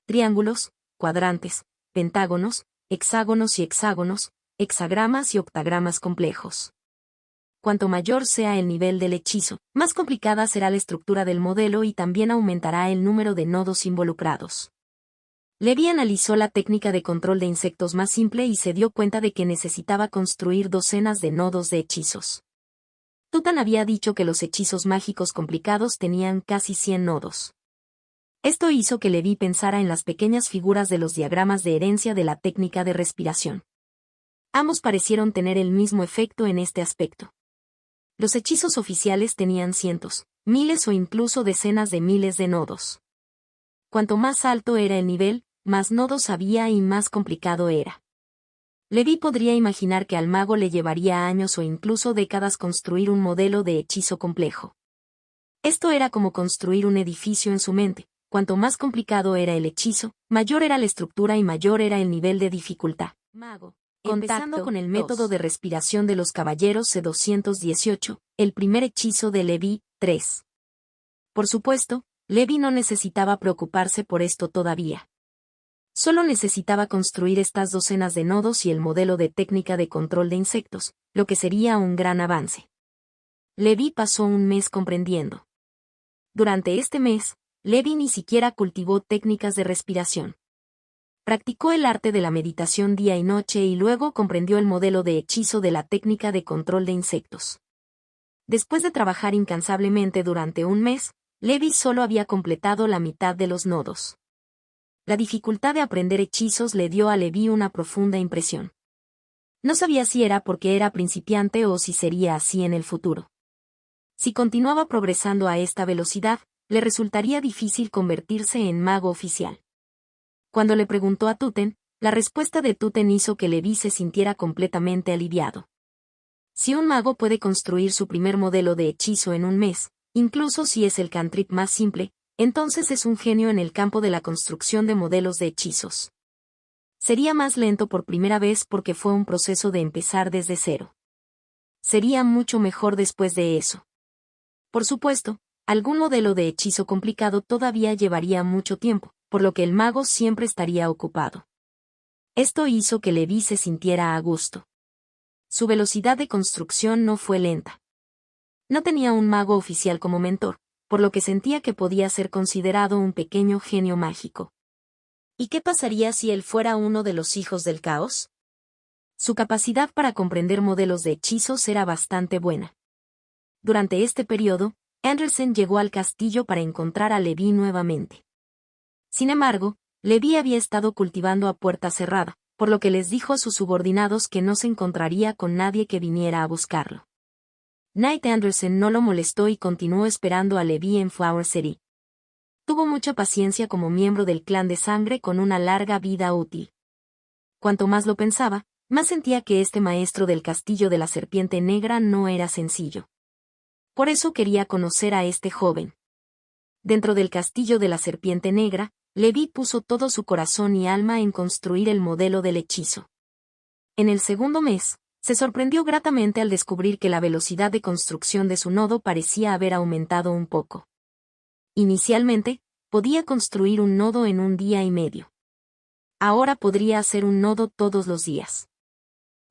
Triángulos, cuadrantes, pentágonos, hexágonos y hexágonos, hexagramas y octagramas complejos. Cuanto mayor sea el nivel del hechizo, más complicada será la estructura del modelo y también aumentará el número de nodos involucrados. Levi analizó la técnica de control de insectos más simple y se dio cuenta de que necesitaba construir docenas de nodos de hechizos. Tutten había dicho que los hechizos mágicos complicados tenían casi 100 nodos. Esto hizo que Levi pensara en las pequeñas figuras de los diagramas de herencia de la técnica de respiración. Ambos parecieron tener el mismo efecto en este aspecto. Los hechizos oficiales tenían cientos, miles o incluso decenas de miles de nodos. Cuanto más alto era el nivel, más nodos había y más complicado era. Levi podría imaginar que al mago le llevaría años o incluso décadas construir un modelo de hechizo complejo. Esto era como construir un edificio en su mente. Cuanto más complicado era el hechizo, mayor era la estructura y mayor era el nivel de dificultad. Mago. Empezando con el método de respiración de los caballeros C218, el primer hechizo de Levi, 3. Por supuesto, Levi no necesitaba preocuparse por esto todavía. Solo necesitaba construir estas docenas de nodos y el modelo de técnica de control de insectos, lo que sería un gran avance. Levi pasó un mes comprendiendo. Durante este mes, Levi ni siquiera cultivó técnicas de respiración. Practicó el arte de la meditación día y noche y luego comprendió el modelo de hechizo de la técnica de control de insectos. Después de trabajar incansablemente durante un mes, Levi solo había completado la mitad de los nodos. La dificultad de aprender hechizos le dio a Levi una profunda impresión. No sabía si era porque era principiante o si sería así en el futuro. Si continuaba progresando a esta velocidad, le resultaría difícil convertirse en mago oficial. Cuando le preguntó a Tuten, la respuesta de Tuten hizo que Levi se sintiera completamente aliviado. Si un mago puede construir su primer modelo de hechizo en un mes, incluso si es el cantrip más simple, entonces es un genio en el campo de la construcción de modelos de hechizos. Sería más lento por primera vez porque fue un proceso de empezar desde cero. Sería mucho mejor después de eso. Por supuesto, algún modelo de hechizo complicado todavía llevaría mucho tiempo, por lo que el mago siempre estaría ocupado. Esto hizo que Levi se sintiera a gusto. Su velocidad de construcción no fue lenta. No tenía un mago oficial como mentor, por lo que sentía que podía ser considerado un pequeño genio mágico. ¿Y qué pasaría si él fuera uno de los hijos del caos? Su capacidad para comprender modelos de hechizos era bastante buena. Durante este periodo, Andersen llegó al castillo para encontrar a Levi nuevamente. Sin embargo, Levi había estado cultivando a puerta cerrada, por lo que les dijo a sus subordinados que no se encontraría con nadie que viniera a buscarlo. Knight Andersen no lo molestó y continuó esperando a Levi en Flower City. Tuvo mucha paciencia como miembro del clan de sangre con una larga vida útil. Cuanto más lo pensaba, más sentía que este maestro del castillo de la serpiente negra no era sencillo. Por eso quería conocer a este joven. Dentro del castillo de la serpiente negra, Levi puso todo su corazón y alma en construir el modelo del hechizo. En el segundo mes, se sorprendió gratamente al descubrir que la velocidad de construcción de su nodo parecía haber aumentado un poco. Inicialmente, podía construir un nodo en un día y medio. Ahora podría hacer un nodo todos los días.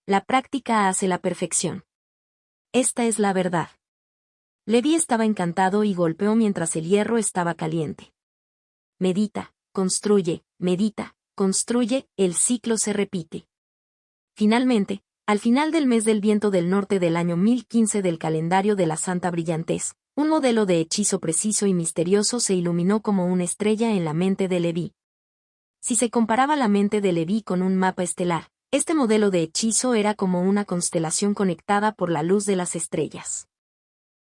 La práctica hace la perfección. Esta es la verdad. Levi estaba encantado y golpeó mientras el hierro estaba caliente. Medita, construye, el ciclo se repite. Finalmente, al final del mes del viento del norte del año 1015 del calendario de la Santa Brillantez, un modelo de hechizo preciso y misterioso se iluminó como una estrella en la mente de Levi. Si se comparaba la mente de Levi con un mapa estelar, este modelo de hechizo era como una constelación conectada por la luz de las estrellas.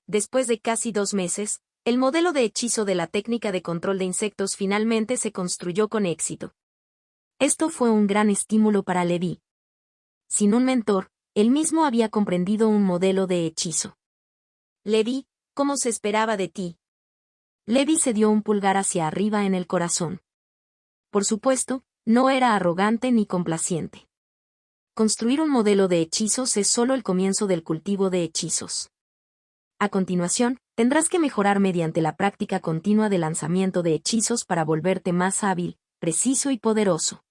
Después de casi 2 meses, el modelo de hechizo de la técnica de control de insectos finalmente se construyó con éxito. Esto fue un gran estímulo para Levi. Sin un mentor, él mismo había comprendido un modelo de hechizo. Levi, ¿cómo se esperaba de ti? Levi se dio un pulgar hacia arriba en el corazón. Por supuesto, no era arrogante ni complaciente. Construir un modelo de hechizos es solo el comienzo del cultivo de hechizos. A continuación, tendrás que mejorar mediante la práctica continua de lanzamiento de hechizos para volverte más hábil, preciso y poderoso.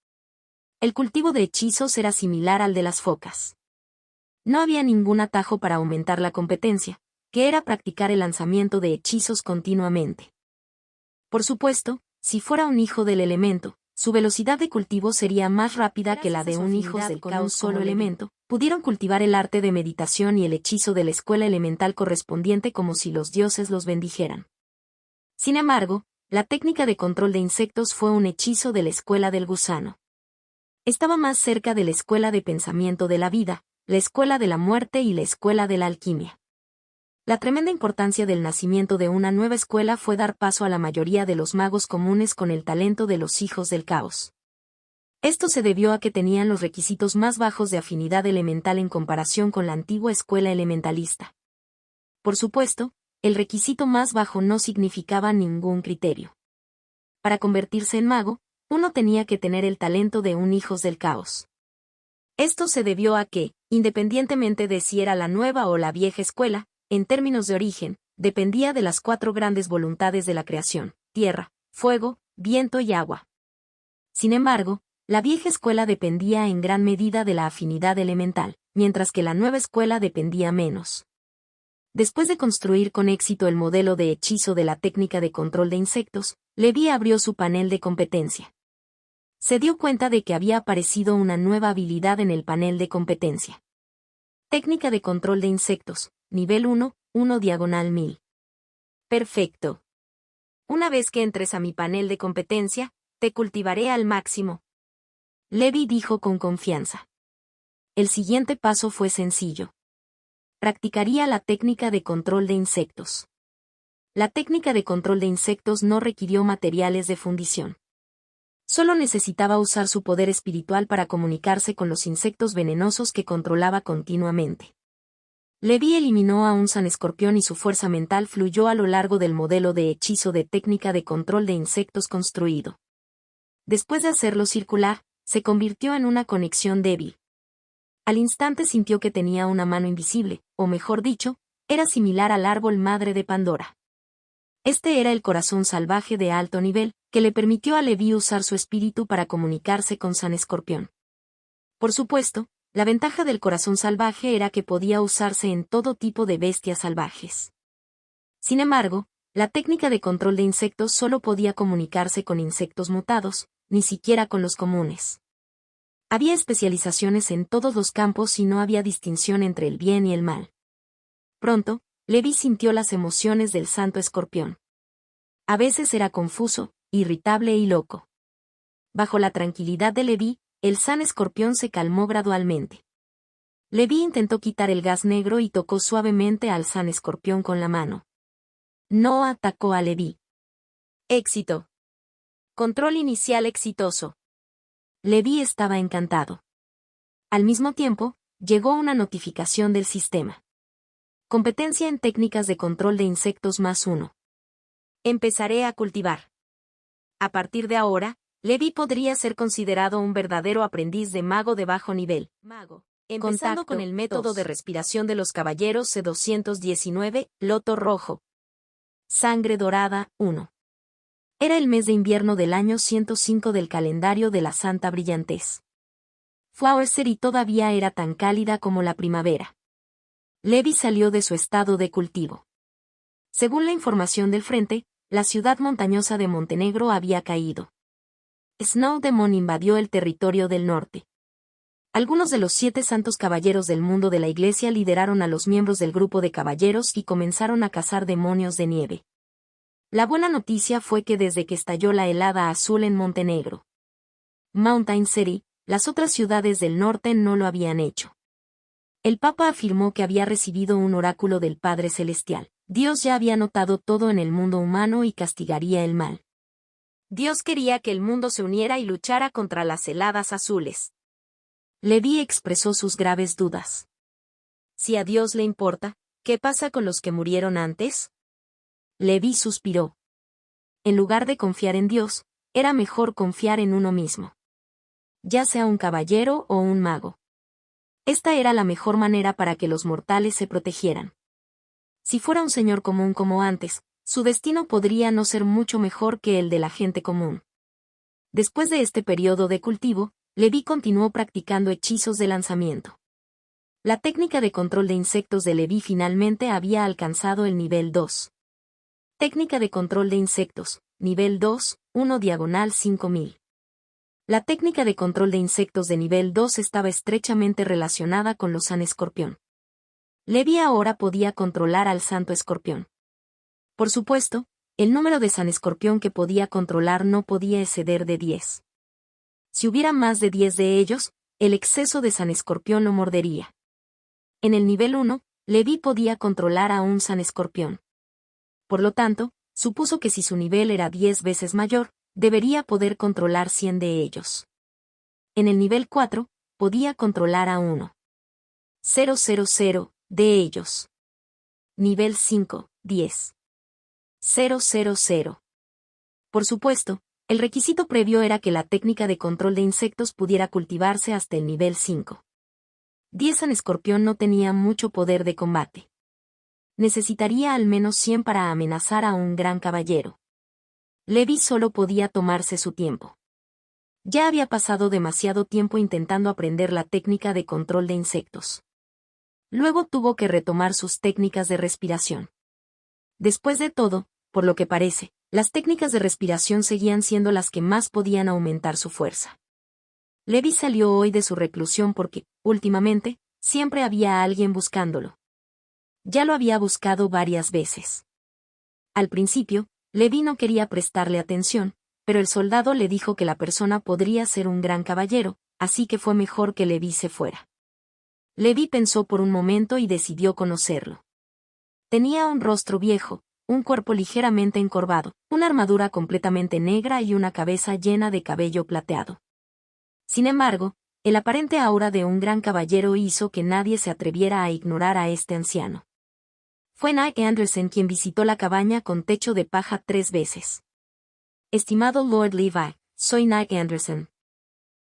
El cultivo de hechizos era similar al de las focas. No había ningún atajo para aumentar la competencia, que era practicar el lanzamiento de hechizos continuamente. Por supuesto, si fuera un hijo del elemento, su velocidad de cultivo sería más rápida que la de un hijo del caos con un solo elemento. Pudieron cultivar el arte de meditación y el hechizo de la escuela elemental correspondiente como si los dioses los bendijeran. Sin embargo, la técnica de control de insectos fue un hechizo de la escuela del gusano. Estaba más cerca de la escuela de pensamiento de la vida, la escuela de la muerte y la escuela de la alquimia. La tremenda importancia del nacimiento de una nueva escuela fue dar paso a la mayoría de los magos comunes con el talento de los hijos del caos. Esto se debió a que tenían los requisitos más bajos de afinidad elemental en comparación con la antigua escuela elementalista. Por supuesto, el requisito más bajo no significaba ningún criterio. Para convertirse en mago, uno tenía que tener el talento de un hijos del caos. Esto se debió a que, independientemente de si era la nueva o la vieja escuela, en términos de origen, dependía de las 4 grandes voluntades de la creación: tierra, fuego, viento y agua. Sin embargo, la vieja escuela dependía en gran medida de la afinidad elemental, mientras que la nueva escuela dependía menos. Después de construir con éxito el modelo de hechizo de la técnica de control de insectos, Levi abrió su panel de competencia. Se dio cuenta de que había aparecido una nueva habilidad en el panel de competencia. Técnica de control de insectos, nivel 1, 1/1000. Perfecto. Una vez que entres a mi panel de competencia, te cultivaré al máximo. Levi dijo con confianza. El siguiente paso fue sencillo. Practicaría la técnica de control de insectos. La técnica de control de insectos no requirió materiales de fundición. Solo necesitaba usar su poder espiritual para comunicarse con los insectos venenosos que controlaba continuamente. Levi eliminó a un San Escorpión y su fuerza mental fluyó a lo largo del modelo de hechizo de técnica de control de insectos construido. Después de hacerlo circular, se convirtió en una conexión débil. Al instante sintió que tenía una mano invisible, o mejor dicho, era similar al árbol madre de Pandora. Este era el corazón salvaje de alto nivel, que le permitió a Levi usar su espíritu para comunicarse con San Escorpión. Por supuesto, la ventaja del corazón salvaje era que podía usarse en todo tipo de bestias salvajes. Sin embargo, la técnica de control de insectos solo podía comunicarse con insectos mutados, ni siquiera con los comunes. Había especializaciones en todos los campos y no había distinción entre el bien y el mal. Pronto, Levi sintió las emociones del Santo Escorpión. A veces era confuso, irritable y loco. Bajo la tranquilidad de Levi, el San Escorpión se calmó gradualmente. Levi intentó quitar el gas negro y tocó suavemente al San Escorpión con la mano. No atacó a Levi. Éxito. Control inicial exitoso. Levi estaba encantado. Al mismo tiempo, llegó una notificación del sistema. Competencia en técnicas de control de insectos +1. Empezaré a cultivar. A partir de ahora, Levi podría ser considerado un verdadero aprendiz de mago de bajo nivel. Empezando con el método de respiración de los caballeros C219, loto rojo. Sangre dorada, 1. Era el mes de invierno del año 105 del calendario de la Santa Brillantez. Flower City todavía era tan cálida como la primavera. Levi salió de su estado de cultivo. Según la información del frente, la ciudad montañosa de Montenegro había caído. Snow Demon invadió el territorio del norte. Algunos de los 7 santos caballeros del mundo de la iglesia lideraron a los miembros del grupo de caballeros y comenzaron a cazar demonios de nieve. La buena noticia fue que desde que estalló la helada azul en Montenegro, Mountain City, las otras ciudades del norte no lo habían hecho. El Papa afirmó que había recibido un oráculo del Padre Celestial. Dios ya había notado todo en el mundo humano y castigaría el mal. Dios quería que el mundo se uniera y luchara contra las heladas azules. Levi expresó sus graves dudas. Si a Dios le importa, ¿qué pasa con los que murieron antes? Levi suspiró. En lugar de confiar en Dios, era mejor confiar en uno mismo. Ya sea un caballero o un mago. Esta era la mejor manera para que los mortales se protegieran. Si fuera un señor común como antes, su destino podría no ser mucho mejor que el de la gente común. Después de este periodo de cultivo, Levi continuó practicando hechizos de lanzamiento. La técnica de control de insectos de Levi finalmente había alcanzado el nivel 2. Técnica de control de insectos, nivel 2, 1/5000. La técnica de control de insectos de nivel 2 estaba estrechamente relacionada con los San Escorpión. Levi ahora podía controlar al Santo Escorpión. Por supuesto, el número de San Escorpión que podía controlar no podía exceder de 10. Si hubiera más de 10 de ellos, el exceso de San Escorpión lo mordería. En el nivel 1, Levi podía controlar a un San Escorpión. Por lo tanto, supuso que si su nivel era 10 veces mayor, debería poder controlar 100 de ellos. En el nivel 4, podía controlar a 1,000 de ellos. Nivel 5, 10,000. Por supuesto, el requisito previo era que la técnica de control de insectos pudiera cultivarse hasta el nivel 5. 10 San Escorpión no tenía mucho poder de combate. Necesitaría al menos 100 para amenazar a un gran caballero. Levi solo podía tomarse su tiempo. Ya había pasado demasiado tiempo intentando aprender la técnica de control de insectos. Luego tuvo que retomar sus técnicas de respiración. Después de todo, por lo que parece, las técnicas de respiración seguían siendo las que más podían aumentar su fuerza. Levi salió hoy de su reclusión porque, últimamente, siempre había alguien buscándolo. Ya lo había buscado varias veces. Al principio, Levi no quería prestarle atención, pero el soldado le dijo que la persona podría ser un gran caballero, así que fue mejor que Levi se fuera. Levi pensó por un momento y decidió conocerlo. Tenía un rostro viejo, un cuerpo ligeramente encorvado, una armadura completamente negra y una cabeza llena de cabello plateado. Sin embargo, el aparente aura de un gran caballero hizo que nadie se atreviera a ignorar a este anciano. Fue Knight Anderson quien visitó la cabaña con techo de paja 3 veces. Estimado Lord Levi, soy Knight Anderson.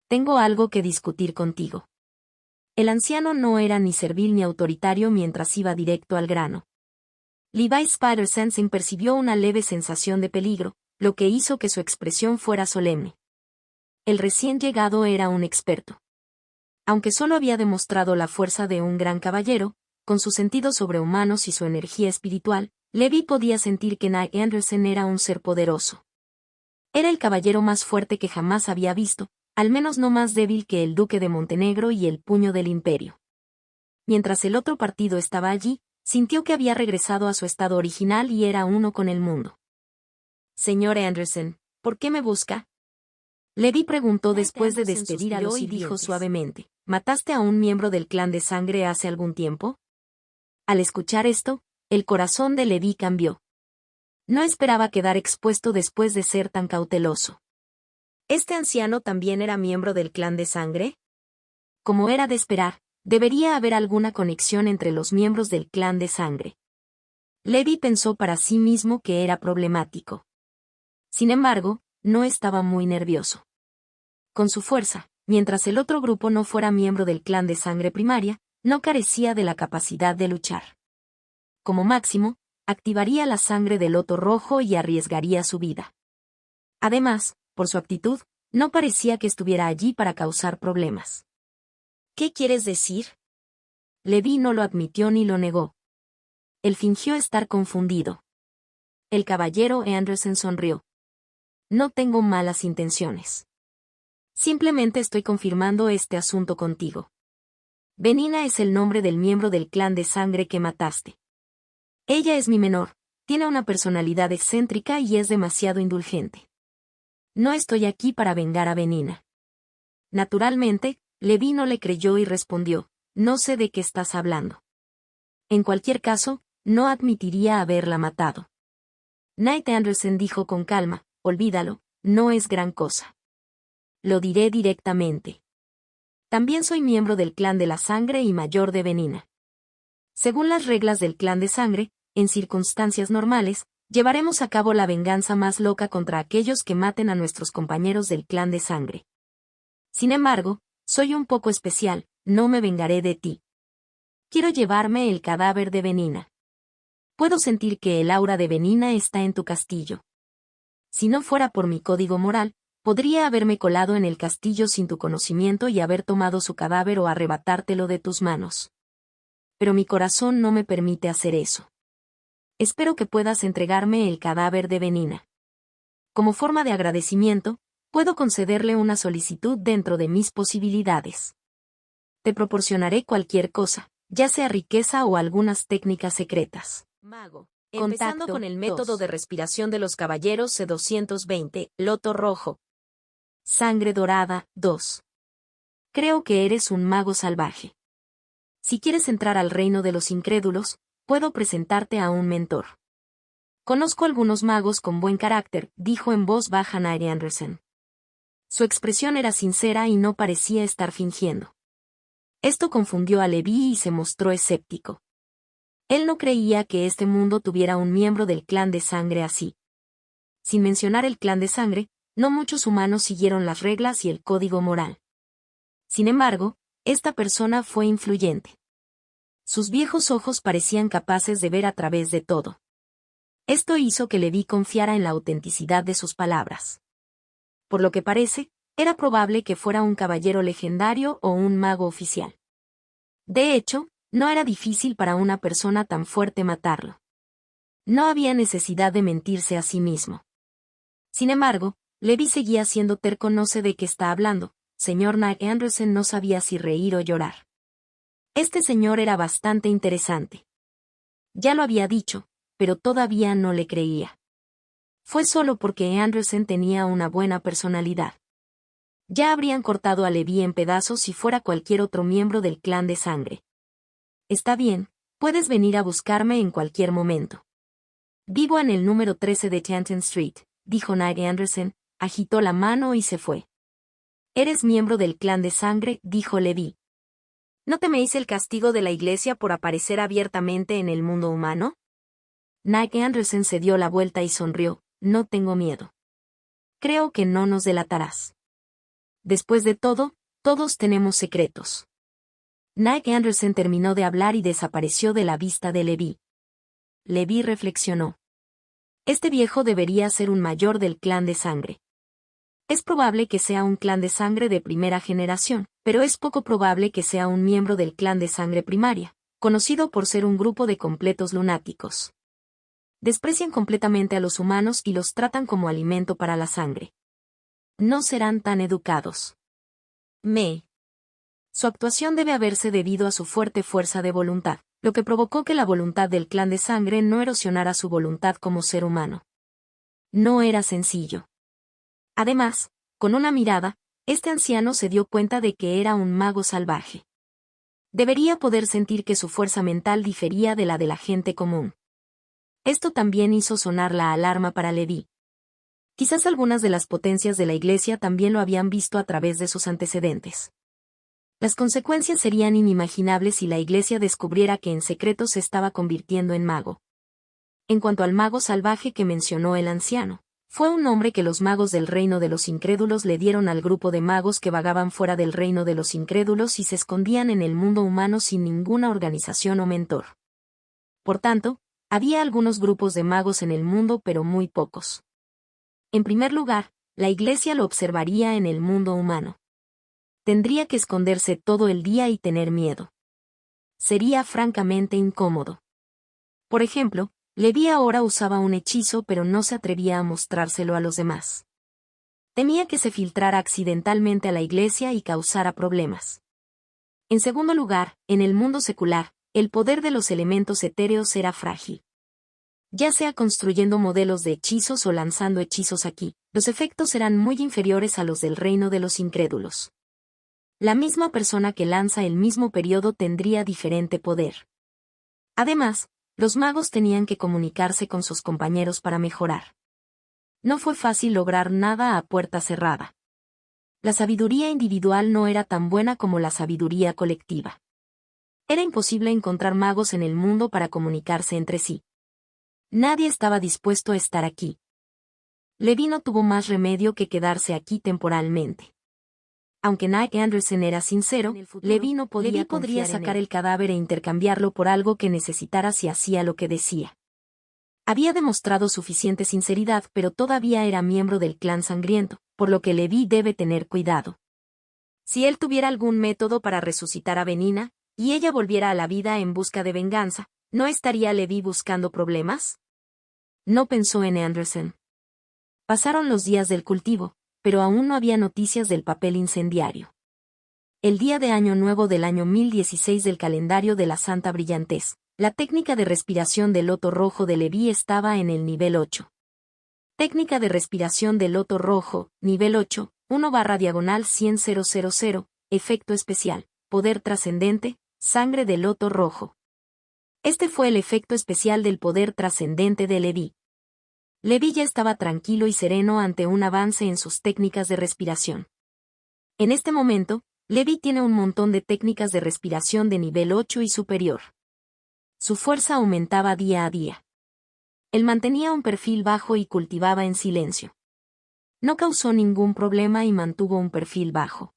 Tengo algo que discutir contigo. El anciano no era ni servil ni autoritario mientras iba directo al grano. Levi Spider-Sensing percibió una leve sensación de peligro, lo que hizo que su expresión fuera solemne. El recién llegado era un experto. Aunque solo había demostrado la fuerza de un gran caballero, con sus sentidos sobrehumanos y su energía espiritual, Levi podía sentir que Knight Anderson era un ser poderoso. Era el caballero más fuerte que jamás había visto, al menos no más débil que el duque de Montenegro y el puño del imperio. Mientras el otro partido estaba allí, sintió que había regresado a su estado original y era uno con el mundo. Señor Anderson, ¿por qué me busca? Levi preguntó después de despedir a los y dijo suavemente, ¿mataste a un miembro del clan de sangre hace algún tiempo? Al escuchar esto, el corazón de Levi cambió. No esperaba quedar expuesto después de ser tan cauteloso. ¿Este anciano también era miembro del clan de sangre? Como era de esperar, debería haber alguna conexión entre los miembros del clan de sangre. Levi pensó para sí mismo que era problemático. Sin embargo, no estaba muy nervioso. Con su fuerza, mientras el otro grupo no fuera miembro del clan de sangre primaria, no carecía de la capacidad de luchar. Como máximo, activaría la sangre del loto rojo y arriesgaría su vida. Además, por su actitud, no parecía que estuviera allí para causar problemas. ¿Qué quieres decir? Levi no lo admitió ni lo negó. Él fingió estar confundido. El caballero Anderson sonrió. No tengo malas intenciones. Simplemente estoy confirmando este asunto contigo. Benina es el nombre del miembro del clan de sangre que mataste. Ella es mi menor, tiene una personalidad excéntrica y es demasiado indulgente. No estoy aquí para vengar a Benina. Naturalmente, Levi no le creyó y respondió, no sé de qué estás hablando. En cualquier caso, no admitiría haberla matado. Knight Anderson dijo con calma, olvídalo, no es gran cosa. Lo diré directamente. También soy miembro del clan de la sangre y mayor de Benina. Según las reglas del clan de sangre, en circunstancias normales, llevaremos a cabo la venganza más loca contra aquellos que maten a nuestros compañeros del clan de sangre. Sin embargo, soy un poco especial, no me vengaré de ti. Quiero llevarme el cadáver de Benina. Puedo sentir que el aura de Benina está en tu castillo. Si no fuera por mi código moral, podría haberme colado en el castillo sin tu conocimiento y haber tomado su cadáver o arrebatártelo de tus manos. Pero mi corazón no me permite hacer eso. Espero que puedas entregarme el cadáver de Benina. Como forma de agradecimiento, puedo concederle una solicitud dentro de mis posibilidades. Te proporcionaré cualquier cosa, ya sea riqueza o algunas técnicas secretas. Mago. Empezando con el método de respiración de los caballeros C220, loto rojo. Sangre dorada, 2. Creo que eres un mago salvaje. Si quieres entrar al reino de los incrédulos, puedo presentarte a un mentor. Conozco algunos magos con buen carácter, dijo en voz baja Knight Anderson. Su expresión era sincera y no parecía estar fingiendo. Esto confundió a Levi y se mostró escéptico. Él no creía que este mundo tuviera un miembro del clan de sangre así. Sin mencionar el clan de sangre, no muchos humanos siguieron las reglas y el código moral. Sin embargo, esta persona fue influyente. Sus viejos ojos parecían capaces de ver a través de todo. Esto hizo que Levi confiara en la autenticidad de sus palabras. Por lo que parece, era probable que fuera un caballero legendario o un mago oficial. De hecho, No era difícil para una persona tan fuerte matarlo. No había necesidad de mentirse a sí mismo. Sin embargo, Levi seguía siendo terco. No sé de qué está hablando. Señor Knight Anderson no sabía si reír o llorar. Este señor era bastante interesante. Ya lo había dicho, pero todavía no le creía. Fue solo porque Anderson tenía una buena personalidad. Ya habrían cortado a Levi en pedazos si fuera cualquier otro miembro del clan de sangre. Está bien, puedes venir a buscarme en cualquier momento. Vivo en el número 13 de Chanton Street, dijo Knight Anderson, agitó la mano y se fue. ¿Eres miembro del clan de sangre?, dijo Levi. ¿No teméis el castigo de la iglesia por aparecer abiertamente en el mundo humano? Knight Anderson se dio la vuelta y sonrió. No tengo miedo. Creo que no nos delatarás. Después de todo, todos tenemos secretos. Knight Anderson terminó de hablar y desapareció de la vista de Levi. Levi reflexionó. Este viejo debería ser un mayor del clan de sangre. Es probable que sea un clan de sangre de primera generación, pero es poco probable que sea un miembro del clan de sangre primaria, conocido por ser un grupo de completos lunáticos. Desprecian completamente a los humanos y los tratan como alimento para la sangre. No serán tan educados. Su actuación debe haberse debido a su fuerte fuerza de voluntad, lo que provocó que la voluntad del clan de sangre no erosionara su voluntad como ser humano. No era sencillo. Además, con una mirada, este anciano se dio cuenta de que era un mago salvaje. Debería poder sentir que su fuerza mental difería de la gente común. Esto también hizo sonar la alarma para Levi. Quizás algunas de las potencias de la iglesia también lo habían visto a través de sus antecedentes. Las consecuencias serían inimaginables si la iglesia descubriera que en secreto se estaba convirtiendo en mago. En cuanto al mago salvaje que mencionó el anciano, fue un nombre que los magos del reino de los incrédulos le dieron al grupo de magos que vagaban fuera del reino de los incrédulos y se escondían en el mundo humano sin ninguna organización o mentor. Por tanto, había algunos grupos de magos en el mundo pero muy pocos. En primer lugar, la iglesia lo observaría en el mundo humano. Tendría que esconderse todo el día y tener miedo. Sería francamente incómodo. Por ejemplo, Levi ahora usaba un hechizo pero no se atrevía a mostrárselo a los demás. Temía que se filtrara accidentalmente a la iglesia y causara problemas. En segundo lugar, en el mundo secular, el poder de los elementos etéreos era frágil. Ya sea construyendo modelos de hechizos o lanzando hechizos aquí, los efectos eran muy inferiores a los del reino de los incrédulos. La misma persona que lanza el mismo periodo tendría diferente poder. Además, los magos tenían que comunicarse con sus compañeros para mejorar. No fue fácil lograr nada a puerta cerrada. La sabiduría individual no era tan buena como la sabiduría colectiva. Era imposible encontrar magos en el mundo para comunicarse entre sí. Nadie estaba dispuesto a estar aquí. Levi no tuvo más remedio que quedarse aquí temporalmente. Aunque Knight Anderson era sincero, Levi podría sacar el cadáver e intercambiarlo por algo que necesitara si hacía lo que decía. Había demostrado suficiente sinceridad, pero todavía era miembro del clan sangriento, por lo que Levi debe tener cuidado. Si él tuviera algún método para resucitar a Benina, y ella volviera a la vida en busca de venganza, ¿no estaría Levi buscando problemas? No pensó en Anderson. Pasaron los días del cultivo, pero aún no había noticias del papel incendiario. El día de Año Nuevo del año 1016 del calendario de la Santa Brillantez, la técnica de respiración del loto rojo de Levi estaba en el nivel 8. Técnica de respiración del loto rojo, nivel 8, 1/100,000, efecto especial, poder trascendente, sangre del loto rojo. Este fue el efecto especial del poder trascendente de Levi. Levi ya estaba tranquilo y sereno ante un avance en sus técnicas de respiración. En este momento, Levi tiene un montón de técnicas de respiración de nivel 8 y superior. Su fuerza aumentaba día a día. Él mantenía un perfil bajo y cultivaba en silencio. No causó ningún problema y mantuvo un perfil bajo.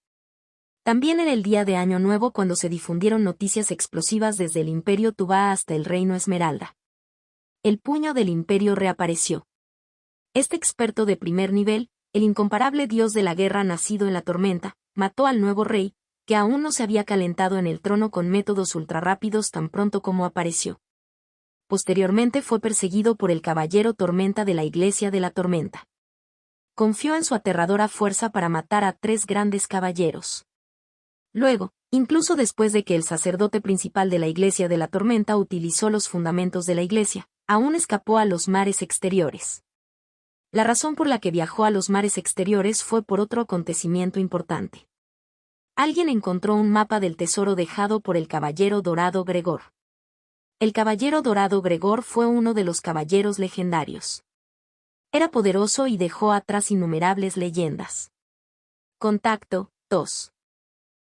También era el día de Año Nuevo cuando se difundieron noticias explosivas desde el Imperio Tubá hasta el Reino Esmeralda. El puño del Imperio reapareció. Este experto de primer nivel, el incomparable dios de la guerra nacido en la tormenta, mató al nuevo rey, que aún no se había calentado en el trono con métodos ultrarrápidos tan pronto como apareció. Posteriormente fue perseguido por el Caballero Tormenta de la Iglesia de la Tormenta. Confió en su aterradora fuerza para matar a 3 grandes caballeros. Luego, incluso después de que el sacerdote principal de la Iglesia de la Tormenta utilizó los fundamentos de la Iglesia, aún escapó a los mares exteriores. La razón por la que viajó a los mares exteriores fue por otro acontecimiento importante. Alguien encontró un mapa del tesoro dejado por el Caballero Dorado Gregor. El Caballero Dorado Gregor fue uno de los caballeros legendarios. Era poderoso y dejó atrás innumerables leyendas. Contacto, tos.